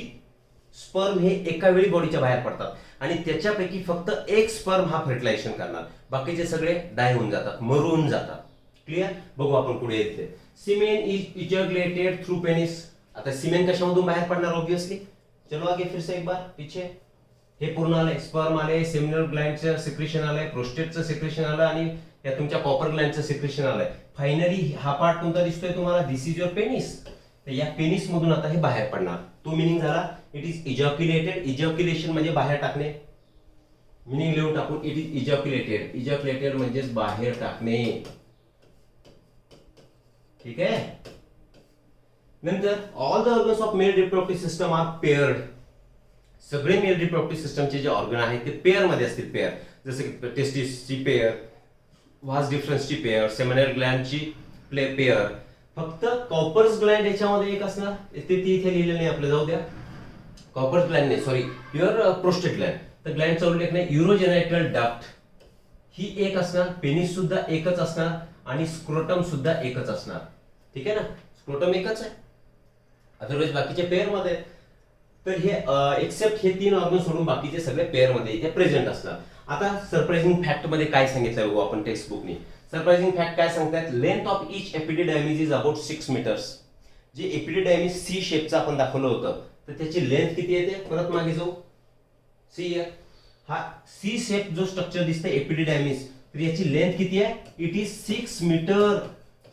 स्पर्म हे एका वेळी बॉडीच्या बाहेर पडतात. आणि त्याच्यापैकी फक्त एक स्पर्म हा फर्टिलायझेशन करणार, बाकीचे सगळे डाय होऊन जातात, मरून जातात. क्लिअर? बघू आपण पुढे येते. Semen is इजॅक्युलेटेड through penis. आता सीमेन कशामधून बाहेर पडणार? ऑब्विसली. चलो आगे फिर से एक बार पीछे. हे पूर्ण आलंय, स्पर्म आले, सेमिनल ग्लँडचं सिक्रेशन आलंय, प्रोस्टेटचं सिक्रेशन आलं आणि या तुमच्या कॉपर ग्लँडचं सिक्रेशन आलंय. फायनली हा पार्ट कोणता दिसतोय तुम्हाला? दिस इज युअर पेनिस. तर या पेनिस मधून आता हे बाहेर पडणार. तो मिनिंग झाला. It is इजॅक्युलेटेड. इजॅक्युलेशन म्हणजे बाहेर टाकणे. मिनिंग लिहून टाकून इट इज इजॅक्युलेटेड. इजॅक्युलेटेड म्हणजेच बाहेर टाकणे. ठीक आहे. नंतर all the organs of male reproductive system are paired. सगळे मेल रिप्रोडक्टिव्ह सिस्टमचे जे ऑर्गन आहेत ते पेअर मध्ये असतील. पेअर जसे की टेस्टिसची पेअर, व्हास डिफरन्सची पेअर, सेमिनल ग्लँडची पेअर. फक्त कॉपर्स ग्लँड याच्यामध्ये एक असणार, ते इथे लिहिलेलं नाही आपलं, जाऊ द्या. कॉपर्स ग्लँड नाही, सॉरी, प्युअर प्रोस्टेट ग्लँड. तर ग्लँडचा उल्लेख नाही. युरोजेनायटल डक्ट ही एक असणार, पेनिस सुद्धा एकच असणार आणि स्क्रोटम सुद्धा एकच असणार. ठीक आहे ना, स्क्रोटम एकच आहे, अदरवाईज बाकीचे पेअर मध्ये. तर हे एक्सेप्ट हे 3 ऑर्गन सोडून बाकीचे सगळे पेअर मध्ये इथे प्रेझेंट असतात. आता सरप्राइझिंग फॅक्ट मध्ये काय सांगितलंय बघू आपण टेक्स्टबुकनी. सरप्राइझिंग फॅक्ट काय सांगतात, length of each epididymis is about 6 metres. जे एपिडिडायमिस सी शेपचं आपण दाखवलं होतं, तर त्याची लेंथ किती येते, परत मागे जाऊ. सी हा सी शेप जो स्ट्रक्चर दिसतंय एपिडिडायमिस, तर याची लेंथ किती आहे, इट इज 6 मीटर.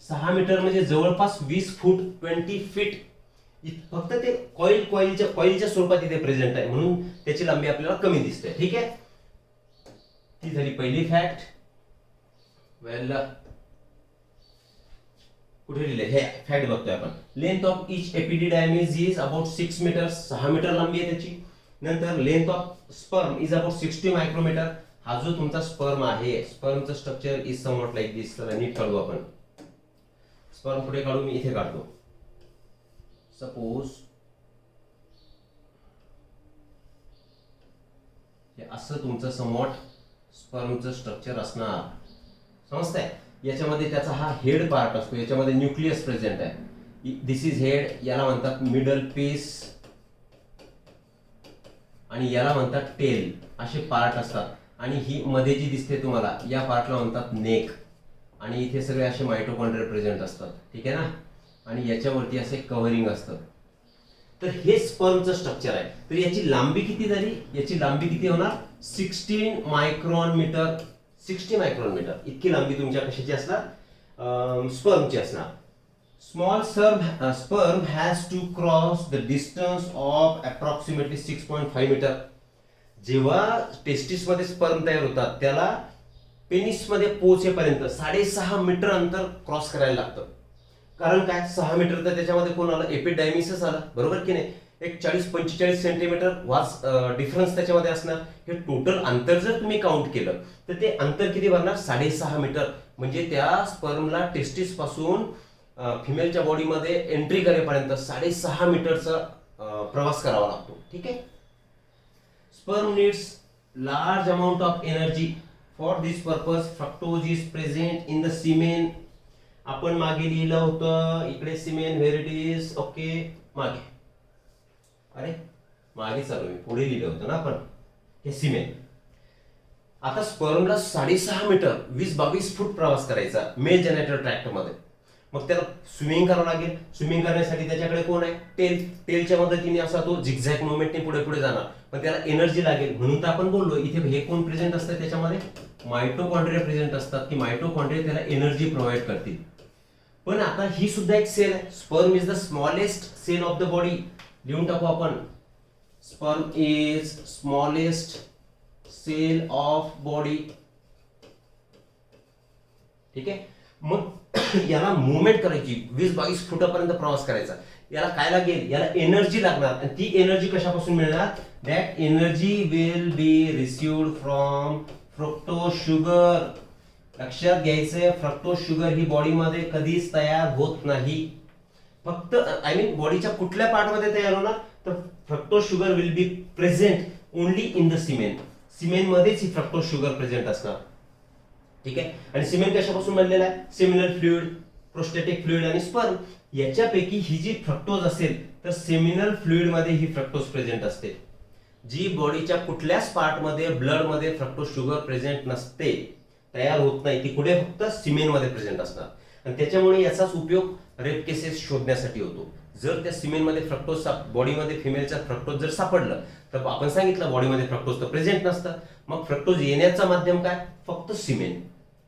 6 मीटर म्हणजे जवळपास 20 फूट, 20 फीट. फक्त ते कॉइलच्या स्वरूपात इथे प्रेझेंट आहे, म्हणून त्याची लांबी आपल्याला कमी दिसते. ठीक आहे, ती झाली पहिली फॅक्ट. वेल, कुठे लिहिले हे फॅक्ट बघतोय आपण. Length of each epididymis is about 6 metre. 6 metre लांबी आहे त्याची. नंतर length of sperm is about 60 micrometre. हा जो तुमचा स्पर्म आहे, स्पर्मचं structure is somewhat like this. तर नीट काढू आपण. स्पर्म कुठे काढू, मी इथे काढतो. सपोज हे असं तुमचं समवॉट स्पर्मचं स्ट्रक्चर असणार, समजतंय. याच्यामध्ये त्याचा हा हेड पार्ट असतो, याच्यामध्ये न्यूक्लियस प्रेझेंट आहे. दिस इज हेड, याला म्हणतात मिडल पीस आणि याला म्हणतात टेल. असे पार्ट असतात. आणि ही मध्ये जी दिसते तुम्हाला, या पार्टला म्हणतात नेक. आणि इथे सगळे असे मायटोकॉन्ड्रिया प्रेझेंट असतात. ठीक आहे ना, आणि याच्यावरती असे कव्हरिंग असतं. तर हे स्पर्मचं स्ट्रक्चर आहे. तर याची लांबी किती झाली, याची लांबी किती होणार, 16 मायक्रॉन मीटर. 60 मायक्रॉन मीटर इतकी लांबी तुमच्या कशाची असणार, स्पर्मची असणार. Small sperm has to cross the distance of approximately 6.5 metre. जेव्हा टेस्टिस मध्ये स्पर्म तयार होतात, त्याला पेनिस मध्ये पोहोचेपर्यंत 6.5 मीटर अंतर क्रॉस करायला लागतं. कारण काय, 6 मीटर तर त्याच्यामध्ये कोण आलं, एपिडायमिसच आलं, बरोबर की नाही. एक 40-45 सेंटीमीटर वास डिफरन्स त्याच्यामध्ये असणार. हे टोटल अंतर जर तुम्ही काउंट केलं तर ते अंतर किती भरणार, 6.5 मीटर. म्हणजे त्या स्पर्मला टेस्टिस पासून फिमेलच्या बॉडीमध्ये एंट्री करेपर्यंत 6.5 मीटरचा प्रवास करावा लागतो. ठीक आहे. Sperm needs large amount of energy. For this purpose fructose is present in the सीमेन. आपण मागे लिहिलं होतं इकडे सीमेन, व्हेअर इट इज. ओके, मागे, अरे मागे चालू आहे, पुढे लिहिलं होतं ना आपण हे सीमेन. आता स्पर्मला 6.5 मीटर 20-22 फूट प्रवास करायचा मेल जेनेटल ट्रॅक्ट मध्ये. मग त्याला स्विमिंग करावं लागेल. स्विमिंग करण्यासाठी त्याच्याकडे कोण आहे, टेल. टेलच्या मदतीने असा तो झिगझॅग मुवमेंटने पुढे पुढे जाणार. पण त्याला एनर्जी लागेल, म्हणून तर आपण बोललो इथे हे कोण प्रेझेंट असतं, त्याच्यामध्ये मायटोकॉन्ड्रिया प्रेझेंट असतात, की मायटोकॉन्ड्रिया त्याला एनर्जी प्रोव्हाइड करतील. पण आता ही सुद्धा एक सेल आहे. Sperm is the smallest cell of the body. लिहून टाकू आपण, sperm is smallest cell of body. ठीक आहे. मग याला मुवमेंट करायची, 20-22 फुटापर्यंत प्रवास करायचा. याला काय लागेल, याला एनर्जी लागणार. आणि ती एनर्जी कशापासून मिळणार, that energy will be received from fructose sugar. लक्षात घ्यायचंय, फ्रक्टोज शुगर ही बॉडीमध्ये कधीच तयार होत नाही. फक्त बॉडीच्या कुठल्या पार्ट मध्ये तयार होणार, तर fructose sugar will be present only in the semen. Semen मध्येच ही फ्रक्टोज शुगर प्रेझेंट असणार. ठीक आहे. आणि सिमेन कशापासून बनलेला आहे, सेमिनल फ्लुइड, प्रोस्टॅटिक फ्लुइड आणि स्पर्म. याच्यापैकी ही जी फ्रक्टोज असेल, तर सेमिनल फ्लुइड मध्ये ही फ्रक्टोज प्रेझेंट असते. जी बॉडीच्या कुठल्याच पार्ट मध्ये, ब्लड मध्ये फ्रक्टोज शुगर प्रेझेंट नसते, तयार होत नाही, ती कुठे फक्त सिमेन मध्ये प्रेझेंट असणार. आणि त्याच्यामुळे याचाच उपयोग रेप केसेस शोधण्यासाठी होतो. जर त्या सिमेन मध्ये फ्रक्टोज बॉडीमध्ये फिमेलचा फ्रक्टोज जर सापडलं, तर आपण सांगितलं बॉडीमध्ये फ्रक्टोज तर प्रेझेंट नसतं. मग फ्रक्टोज येण्याचं माध्यम काय, फक्त सिमेन.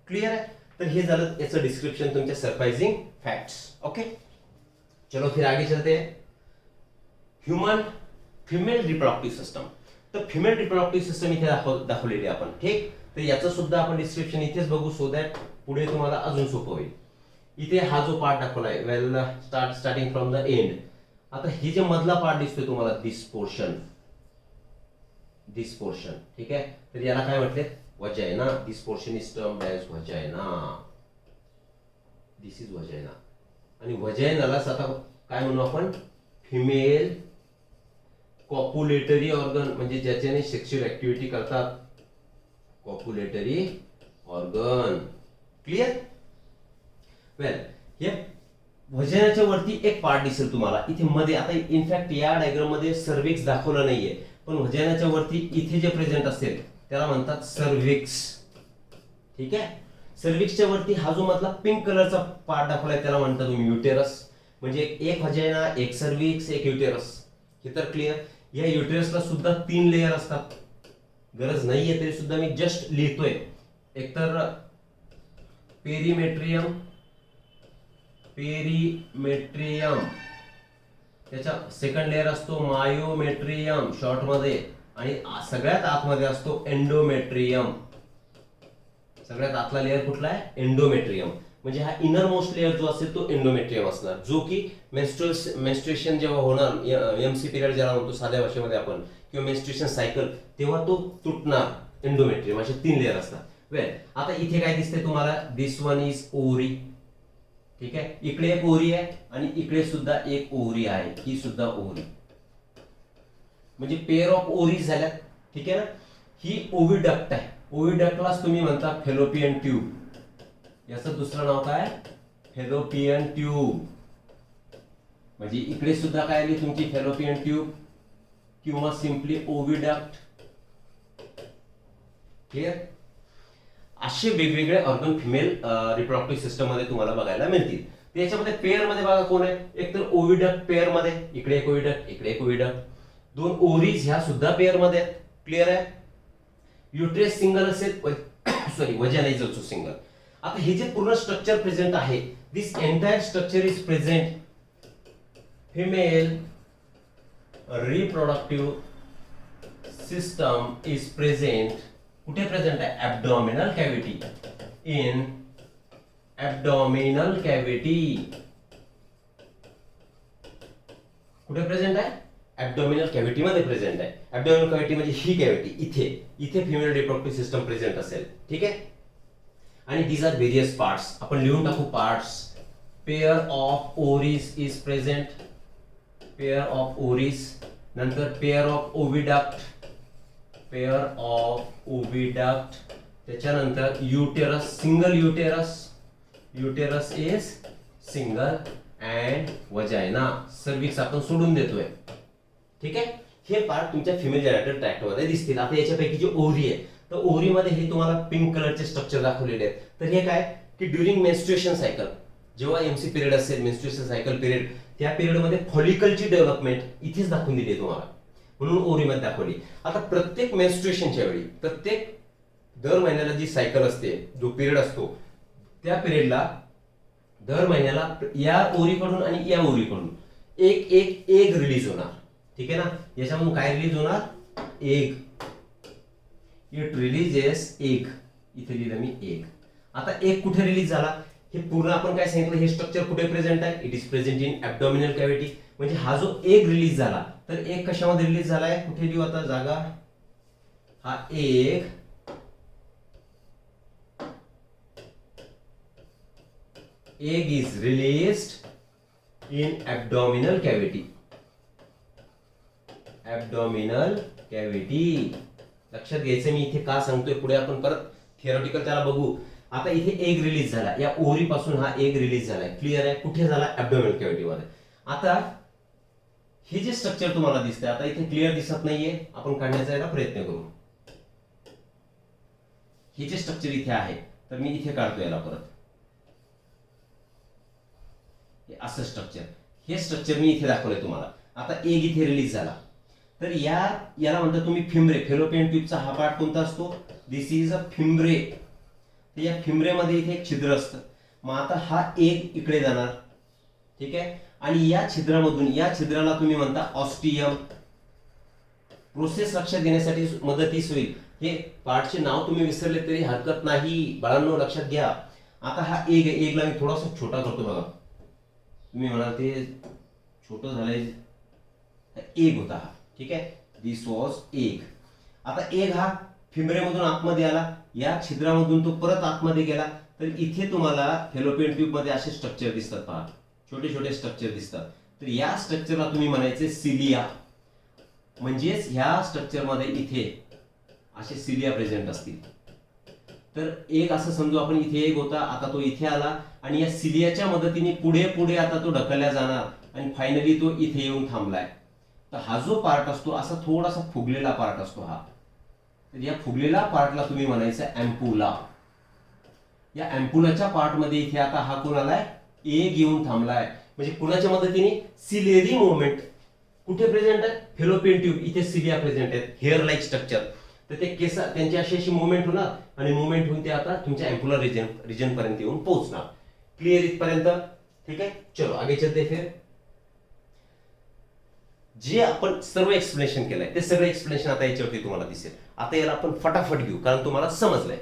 क्लियर आहे. तर हे झालं याचं डिस्क्रिप्शन तुमच्या सरप्राइजिंग फॅक्ट्स. ओके, चलो फिर आगे चलते हैं. Human female reproductive system. तर फिमेल रिप्रोडक्टिव्ह सिस्टम इथे दाखवलेली आहे आपण, ठीक. तर याचं सुद्धा आपण डिस्क्रिप्शन इथेच बघू, सो दॅट पुढे तुम्हाला अजून सोपं होईल. इथे हा जो पार्ट दाखवलाय, वेल स्टार्टिंग फ्रॉम द एंड. आता ही जे मधला पार्ट दिसतोय तुम्हाला, दिस पोर्शन, ठीक आहे. तर याला काय म्हटले, वजायना. दिस portion is termed as वजायना. This is वजायना. आणि वजायनालाच आता काय म्हणू आपण, फिमेल कॉप्युलेटरी ऑर्गन, म्हणजे ज्याच्याने सेक्शुअल ऍक्टिव्हिटी करतात, कॉप्युलेटरी ऑर्गन. क्लिअर. वेल, हे वजनाच्या वरती एक पार्ट दिसेल तुम्हाला इथे मध्ये. आता इनफॅक्ट या डायग्राम मध्ये सर्विक्स दाखवलं नाहीये, पण वजनाच्या वरती इथे जे प्रेझेंट असेल त्याला म्हणतात सर्विक्स, ठीक आहे. सर्विक्सच्या वरती हा जो मधला पिंक कलरचा पार्ट दाखवलाय त्याला म्हणतात तुम्ही युटेरस. म्हणजे एक वजायना, एक सर्विक्स, एक युटेरस. हे तर क्लिअर. या युटेरसला सुद्धा 3 लेअर असतात. गरज नाहीये तरी सुद्धा मी जस्ट लिहितोय. एकतर पेरिमेट्रियम, त्याच्या सेकंड लेअर असतो मायोमेट्रियम शॉर्ट मध्ये, आणि सगळ्यात आतमध्ये असतो एंडोमेट्रियम. सगळ्यात आतला लेअर कुठला आहे, एंडोमेट्रियम. म्हणजे हा इनर मोस्ट लेअर जो असेल तो एंडोमेट्रियम असणार, जो की मेन्स्ट्रुएशन जेव्हा होणार, एमसी पिरियड ज्याला म्हणतो साध्या भाषेमध्ये आपण, किंवा मेन्स्ट्रुएशन सायकल, तेव्हा तो तुटणार. एंडोमेट्रियम असे 3 लेअर असतात. वेल, आता इथे काय दिसतंय तुम्हाला, दिस वन इज ओरी, ठीक आहे. इकडे एक ओरी आहे आणि इकडे सुद्धा एक ओरी आहे, ही सुद्धा ओरी. म्हणजे पेअर ऑफ ओरीज झाल्या, ठीक आहे ना. ही ओव्हिडक्ट आहे. ओव्हिडक्टलाच तुम्ही म्हणता फेलोपियन ट्यूब. याचं दुसरं नाव काय, फेलोपियन ट्यूब. म्हणजे इकडे सुद्धा काय आली तुमची फेलोपियन ट्यूब किंवा सिंपली ओव्हिडक्ट. क्लिअर. असे वेगवेगळे ऑर्गन फिमेल रिप्रोडक्टिव्ह सिस्टम मध्ये तुम्हाला बघायला मिळतील. त्याच्यामध्ये पेअर मध्ये बघा कोण आहे, एक तर ओव्हिडक्ट पेअर मध्ये, इकडे एक ओव्हिडक्ट, इकडे एक ओव्हिडक्ट. 2 ओरीज ह्या सुद्धा पेअर मध्ये आहेत. क्लिअर आहे. युट्रेस सिंगल असेल, sorry vagina is also single. आता हे जे पूर्ण स्ट्रक्चर प्रेझेंट आहे, this entire structure is present female reproductive system is present. कुठे प्रेझेंट आहे, abdominal cavity. In abdominal cavity. कुठे प्रेझेंट आहे, ॲब्डॉमिनल कॅव्हिटी मध्ये प्रेझेंट आहे. ॲब्डॉमिनल कॅव्हिटी म्हणजे ही कॅव्हिटी, इथे फिमेल रिप्रोडक्टिव्ह सिस्टम प्रेझेंट असेल, ठीक आहे. आणि दीज आर व्हेरियस पार्ट्स. आपण लिहून टाकू parts. Pair of ओरीज is present, pair of ओरीज. नंतर पेअर ऑफ ओव्हिडक्ट, पेअर ऑफ ओव्हिडक्ट. त्याच्यानंतर uterus, single uterus, uterus is single. And वजायना, cervix आपण सोडून देतोय, ठीक आहे. हे पार्ट तुमच्या फिमेल जेनेटल ट्रॅक्ट मध्ये दिसतील. आता याच्यापैकी जी ओव्हरी आहे, तर ओव्हरीमध्ये हे तुम्हाला पिंक कलरचे स्ट्रक्चर दाखवलेले आहेत. तर हे काय की ड्युरिंग मेन्स्ट्रुएशन सायकल, जेव्हा एमसी पिरियड असेल, मेन्स्ट्रुएशन सायकल पिरियड, त्या पिरियडमध्ये फॉलिकलची डेव्हलपमेंट इथेच दाखवून दिली आहे तुम्हाला, म्हणून ओव्हरीमध्ये दाखवली. आता प्रत्येक मेन्स्ट्रुएशनच्या वेळी, प्रत्येक दर महिन्याला जी सायकल असते, जो पिरियड असतो, त्या पिरियडला दर महिन्याला या ओव्हरीकडून आणि या ओव्हरीकडून एक एक एग रिलीज होणार, ठीक आहे ना. याच्यामधून काय रिलीज होणार, एग. It releases egg. इथे लिहिलं मी एग. आता एग कुठे रिलीज झाला, हे पूर्ण आपण काय सांगितलं, हे स्ट्रक्चर कुठे प्रेझेंट आहे, it is present in abdominal cavity. म्हणजे हा जो एग रिलीज झाला, तर एग कशामध्ये रिलीज झालाय, कुठे लिहू आता जागा, हा egg is released in abdominal cavity. Abdominal cavity. लक्षात घ्यायचं मी इथे का सांगतोय, पुढे आपण परत थिअरॉटिकल त्याला बघू. आता इथे एग रिलीज झाला, या ओव्हरी पासून हा एग रिलीज झालाय. क्लिअर आहे. कुठे झाला, ॲब्डोमिनल कॅव्हिटी मध्ये. आता हे जे स्ट्रक्चर तुम्हाला दिसतंय, आता इथे क्लिअर दिसत नाहीये, आपण काढण्याचा याला प्रयत्न करू. हे जे स्ट्रक्चर इथे आहे, तर मी इथे काढतो याला परत. असं स्ट्रक्चर, हे स्ट्रक्चर मी इथे दाखवलंय तुम्हाला. आता एग इथे रिलीज झाला, तर याला म्हणता तुम्ही फिमरे. फेलोपियन ट्यूबचा हा पार्ट कोणता असतो, दिस इज अ फिमरे. तर या फिमरेमध्ये इथे एक छिद्र असतं. मग आता हा एग इकडे जाणार, ठीक आहे. आणि या छिद्रामधून, या छिद्राला तुम्ही म्हणता ऑस्टियम. प्रोसेस लक्षात घेण्यासाठी मदतीस होईल. हे पार्टचे नाव तुम्ही विसरले तरी हरकत नाही बाळांनो, लक्षात घ्या. आता हा एग आहे, एगला मी थोडासा छोटा करतो बघा. तुम्ही म्हणाल ते छोटं झालंय, एग होता हा, ठीक आहे. दिस वॉज एग. आता एग हा फिमरेमधून आतमध्ये आला, या छिद्रामधून तो परत आतमध्ये गेला. तर इथे तुम्हाला फेलोपियन ट्यूब मध्ये असे स्ट्रक्चर दिसतात पहा, छोटे छोटे स्ट्रक्चर दिसतात. तर या स्ट्रक्चरला तुम्ही म्हणायचे सिलिया. म्हणजेच ह्या स्ट्रक्चर मध्ये इथे असे सिलिया प्रेझेंट असतील. तर एक असं समजू आपण, इथे एक होता, आता तो इथे आला आणि या सिलियाच्या मदतीने पुढे पुढे आता तो ढकलला जाणार आणि फायनली तो इथे येऊन थांबलाय. तर हा जो पार्ट असतो असा थोडासा फुगलेला पार्ट असतो हा. तर या फुगलेला पार्टला तुम्ही म्हणायचं अँपुला. या अँपुलाच्या पार्ट मध्ये इथे आता हा कोण आलाय, एग येऊन थांबलाय. म्हणजे कुणाच्या मदतीने, सिलेरी मुवमेंट. कुठे प्रेझेंट आहे, फेलोपियन ट्यूब, इथे सिलिया प्रेझेंट आहेत, हेअर लाईक स्ट्रक्चर. तर ते केस त्यांची अशी अशी मुवमेंट होणार आणि मुवमेंट होऊन ते आता तुमच्या अँपुलर रिजन पर्यंत येऊन पोहोचणार. क्लिअर इथपर्यंत, ठीक आहे. चलो आगे चलते फिर. जे आपण सर्व एक्सप्लेनेशन केलंय ते सगळं एक्सप्लेनेशन आता याच्यावरती तुम्हाला दिसेल. आता याला आपण फटाफट घेऊ कारण तुम्हाला समजलंय.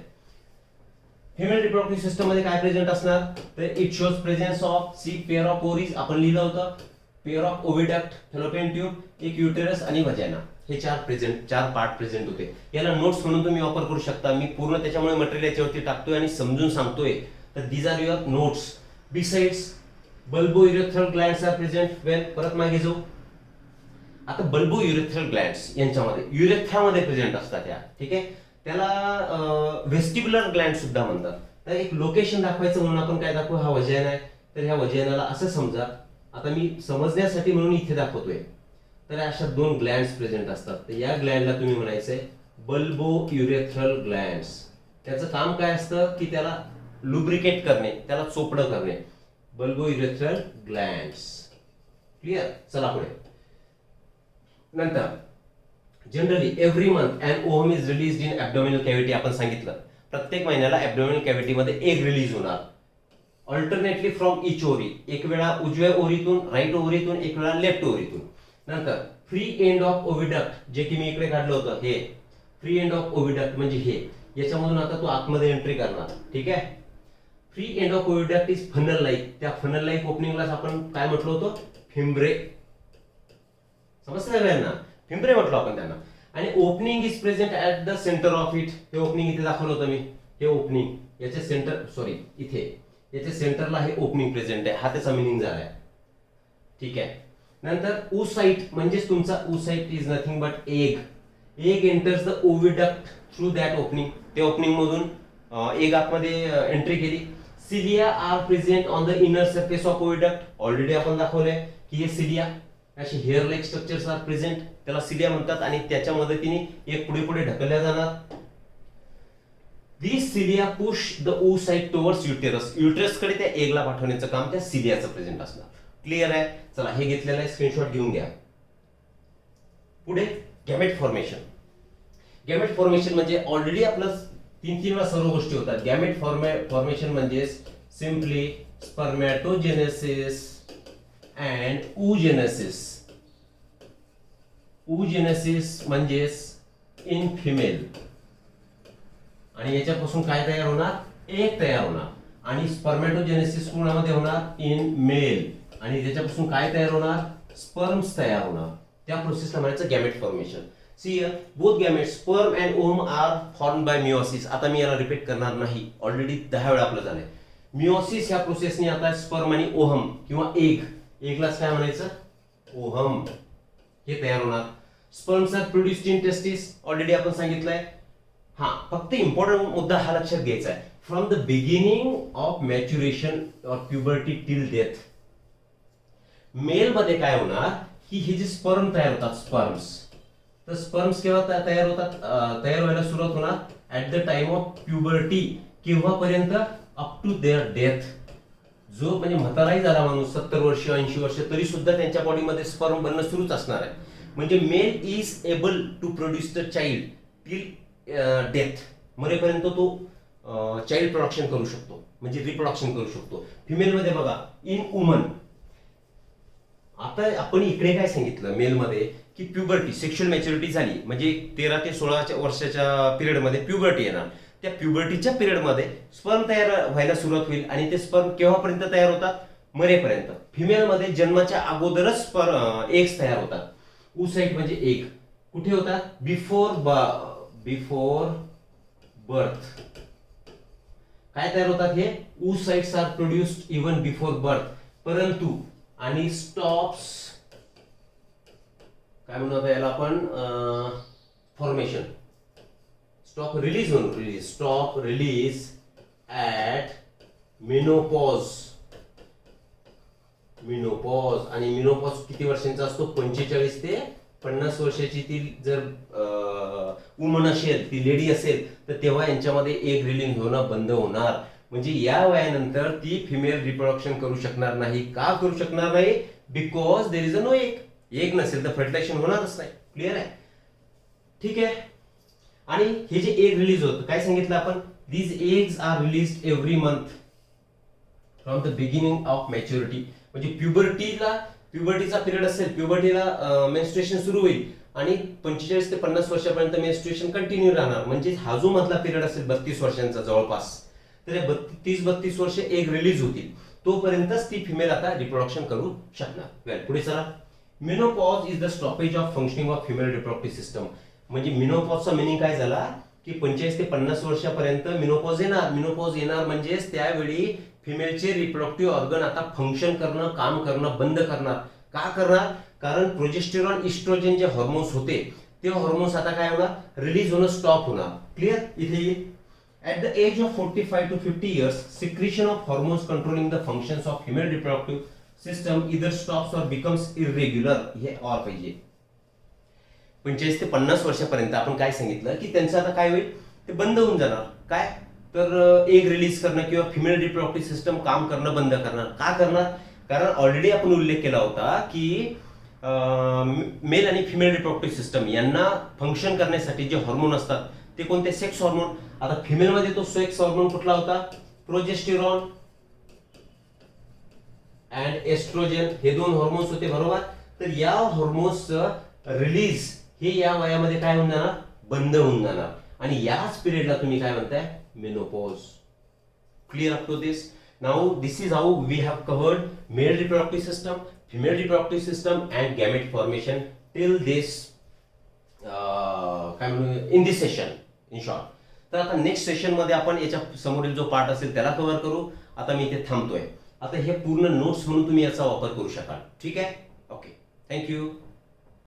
ह्युमन रिप्रोडक्टिव्ह सिस्टम मध्ये काय प्रेझेंट असणार, तर इट शोज प्रेझेन्स ऑफ सी पेअर ऑफ ओव्हरीज. आपण लिहिलं होतं pair of oviduct, fallopian tube, एक युटेरस आणि व्हाजाइना. हे चार पार्ट प्रेझेंट होते. याला नोट्स म्हणून तुम्ही वापर करू शकता. मी पूर्ण त्याच्यामुळे मटेरियल याच्यावरती टाकतोय आणि समजून सांगतोय. तर these are your notes. Besides bulbourethral glands are present when, परत मागे जाऊ. आता बल्बो युरेथ्रल ग्लँड्स यांच्यामध्ये युरेथ्रामध्ये प्रेझेंट असतात त्या, ठीक आहे. त्याला व्हेस्टिब्युलर ग्लँड सुद्धा म्हणतात. तर एक लोकेशन दाखवायचं म्हणून आपण काय दाखवू, हा व्हाजाइना आहे. तर ह्या व्हाजाइनाला असं समजा, आता मी समजण्यासाठी म्हणून इथे दाखवतोय. तर अशा दोन ग्लँड्स प्रेझेंट असतात. तर या ग्लँडला तुम्ही म्हणायचंय बल्बो युरेथ्रल ग्लँड्स. त्याचं काम काय असतं की त्याला लुब्रिकेट करणे, त्याला चोपडं करणे. Bulbourethral glands. क्लिअर. चला पुढे. नंतर generally every month and ovum is released in abdominal cavity. आपण सांगितलं प्रत्येक महिन्याला ॲब्डोमिनल कॅव्हिटी मध्ये एग रिलीज होणार. Alternately from each ovary. एक वेळा उजव्या ओरीतून, राईट ओरीतून, एक वेळा लेफ्ट ओरीतून. नंतर फ्री एंड ऑफ ओव्हिडक्ट, जे की मी इकडे काढलं होतं, हे फ्री एंड ऑफ ओव्हिडक्ट म्हणजे हे, याच्यामधून आता तो आतमध्ये एंट्री करणार, ठीक आहे. Free end of oviduct is funnel like. त्या फनल लाईक ओपनिंगला आपण काय म्हटलं होतं, फिम्ब्रे. समजतं सगळ्यांना, फिम्ब्रे म्हटलं आपण त्यांना. आणि opening is present at the centre of it. हे ओपनिंग इथे दाखवलं होतं मी. हे ओपनिंग याचे सेंटर, सॉरी इथे याच्या सेंटरला हे ओपनिंग प्रेझेंट आहे. हा त्याचा मिनिंग झालाय, ठीक आहे. नंतर oocyte म्हणजेच तुमचा oocyte is nothing but egg. Egg enters the oviduct through that opening. ते ओपनिंग मधून एग आतमध्ये एंट्री केली. Cilia are present on the inner surface of oviduct. Already आपण दाखवलंय की हे सिलिया, अशी hair like structures are present, त्याला सिलिया म्हणतात. आणि त्याच्या मदतीने एक पुढे पुढे ढकलल्या जाणार. This cilia push the oocyte towards uterus. Uterus कडे त्या एगला पाठवण्याचं काम त्या सिलियाचं प्रेझेंट असणार. क्लिअर आहे. चला हे घेतलेलं आहे, स्क्रीनशॉट घेऊन घ्या. पुढे गॅमेट फॉर्मेशन. गॅमेट फॉर्मेशन म्हणजे ऑलरेडी आपलं तीन वेळा सर्व गोष्टी होतात. गॅमेट फॉर्मेशन म्हणजे सिम्पली स्पर्मॅटोजेनेसिस अँड oogenesis. oogenesis म्हणजेच इन फिमेल. आणि याच्यापासून काय तयार होणार, एग तयार होणार. आणि स्पर्मॅटोजेनेसिस कोणामध्ये होणार, इन मेल. आणि त्याच्यापासून काय तयार होणार, स्पर्म्स तयार होणार. त्या प्रोसेसला म्हणायचं gamete formation. See both gamete sperm and ovum are formed by meiosis. आता मी याला रिपीट करणार नाही, ऑलरेडी 10 वेळा आपलं झालंय. मिओसिस ह्या प्रोसेसने आता स्पर्म आणि ओहम किंवा एग, एगलाच काय म्हणायचं, ओहम, हे तयार होणार. Sperms are produced in testis. Already आपण सांगितलंय. हा फक्त इम्पॉर्टंट मुद्दा हा लक्षात घ्यायचा आहे. From the beginning of maturation or puberty till death. Male मध्ये काय होणार की हे जे स्पर्म तयार होतात, स्पर्म्स, तर स्पर्म्स केव्हा तयार होतात, तयार व्हायला सुरुवात होणार at the time of puberty. केव्हापर्यंत, अप टू देअर डेथ. जो म्हणजे म्हाताराही झाला माणूस 70 वर्ष 80 वर्ष तरी सुद्धा त्यांच्या बॉडीमध्ये स्पर्म बनणं सुरूच असणार आहे. म्हणजे male is able to produce the child till death. मरेपर्यंत तो चाइल्ड प्रोडक्शन करू शकतो, म्हणजे रिप्रोडक्शन करू शकतो. फिमेल मध्ये बघा, इन वुमन. आता आपण इकडे काय सांगितलं मेल मध्ये की प्युबर्टी सेक्शुअल मॅच्युरिटी झाली म्हणजे 13 ते 16 वर्षाच्या पिरियडमध्ये प्युबर्टी येणार. त्या प्युबर्टीच्या पिरियडमध्ये स्पर्म तयार व्हायला सुरुवात होईल आणि ते स्पर्म केव्हापर्यंत तयार होतात, मरेपर्यंत. फिमेलमध्ये जन्माच्या अगोदरच एग्स तयार होतात. oocyte म्हणजे एग कुठे होतात, बिफोर बर्थ. काय तयार होतात हे oocytes are produced even before birth. परंतु आणि स्टॉप्स काय म्हणतात याला आपण formation, stop release at menopause. आणि मेनोपॉज किती वर्षांचा असतो, 45 ते 50 वर्षाची. ती जर वुमन असेल, ती लेडी असेल, तर तेव्हा यांच्यामध्ये एग रिलीज होणं बंद होणार. म्हणजे या वयानंतर ती फिमेल रिप्रोडक्शन करू शकणार नाही. का करू शकणार नाही, because there is a no egg. Egg नसेल तर फर्टिलायझेशन होणारच नाही. क्लिअर आहे, ठीक आहे. आणि हे जे एग रिलीज होतं काय सांगितलं आपण, these eggs are released every month from the beginning of maturity. म्हणजे प्युबर्टीचा पिरियड असेल, प्युबर्टीला मेन्स्ट्रुएशन सुरू होईल आणि 45 ते 50 वर्षापर्यंत मेन्स्ट्रुएशन कंटिन्यू राहणार. म्हणजे हा जो मधला पिरियड असेल 32 वर्षांचा जवळपास, तर 30-32 वर्ष एग रिलीज होतील. तोपर्यंतच ती फिमेल आता रिप्रोडक्शन करू शकणार. वेल, पुढे चला. Menopause is the stoppage of functioning of female reproductive system. म्हणजे मेनोपॉजचा मिनिंग काय झाला की 45 ते 50 वर्षापर्यंत मेनोपॉज येणार म्हणजेच त्यावेळी फिमेलचे रिप्रोडक्टिव्ह ऑर्गन आता फंक्शन करणं, काम करणं बंद करणार. का करणार, कारण प्रोजेस्टेरॉन, इस्ट्रोजन जे हॉर्मोन्स होते ते हॉर्मोन्स आता काय होणार, रिलीज होणं स्टॉप होणार. क्लिअर. इथे at the age of 45 to 50 years, secretion of hormones controlling the functions of female reproductive system either stops or becomes irregular. हे और पाहिजे. 45 ते 50 वर्षापर्यंत आपण काय सांगितलं की त्यांचं आता काय होईल, ते बंद होऊन जाणार. काय तर एग रिलीज करणं किंवा फिमेल रिप्रोडक्टिव्ह सिस्टम काम करणं बंद करणार. का करणार, कारण ऑलरेडी आपण उल्लेख केला होता की मेल आणि फिमेल रिप्रोडक्टिव्ह सिस्टम यांना फंक्शन करण्यासाठी जे हॉर्मोन असतात ते कोणते, सेक्स हॉर्मोन. आता फिमेल मध्ये तो सेक्स हॉर्मोन कुठला होता, प्रोजेस्टेरॉन अँड एस्ट्रोजन, हे दोन हॉर्मोन्स होते, बरोबर. तर या हॉर्मोन्स रिलीज हे या वयामध्ये काय होऊन जाणार, बंद होऊन जाणार. आणि याच पिरियडला तुम्ही काय म्हणताय, menopause. Clear up to this. Now this is how we have covered male reproductive system, female reproductive system and gamete formation till this काय म्हणू in this session in short. तर आता नेक्स्ट सेशन मध्ये आपण याच्या समोरील जो पार्ट असेल त्याला कव्हर करू. आता मी इथे थांबतोय. आता हे पूर्ण नोट्स म्हणून तुम्ही याचा वापर करू शकाल. ठीक आहे, ओके, थँक्यू.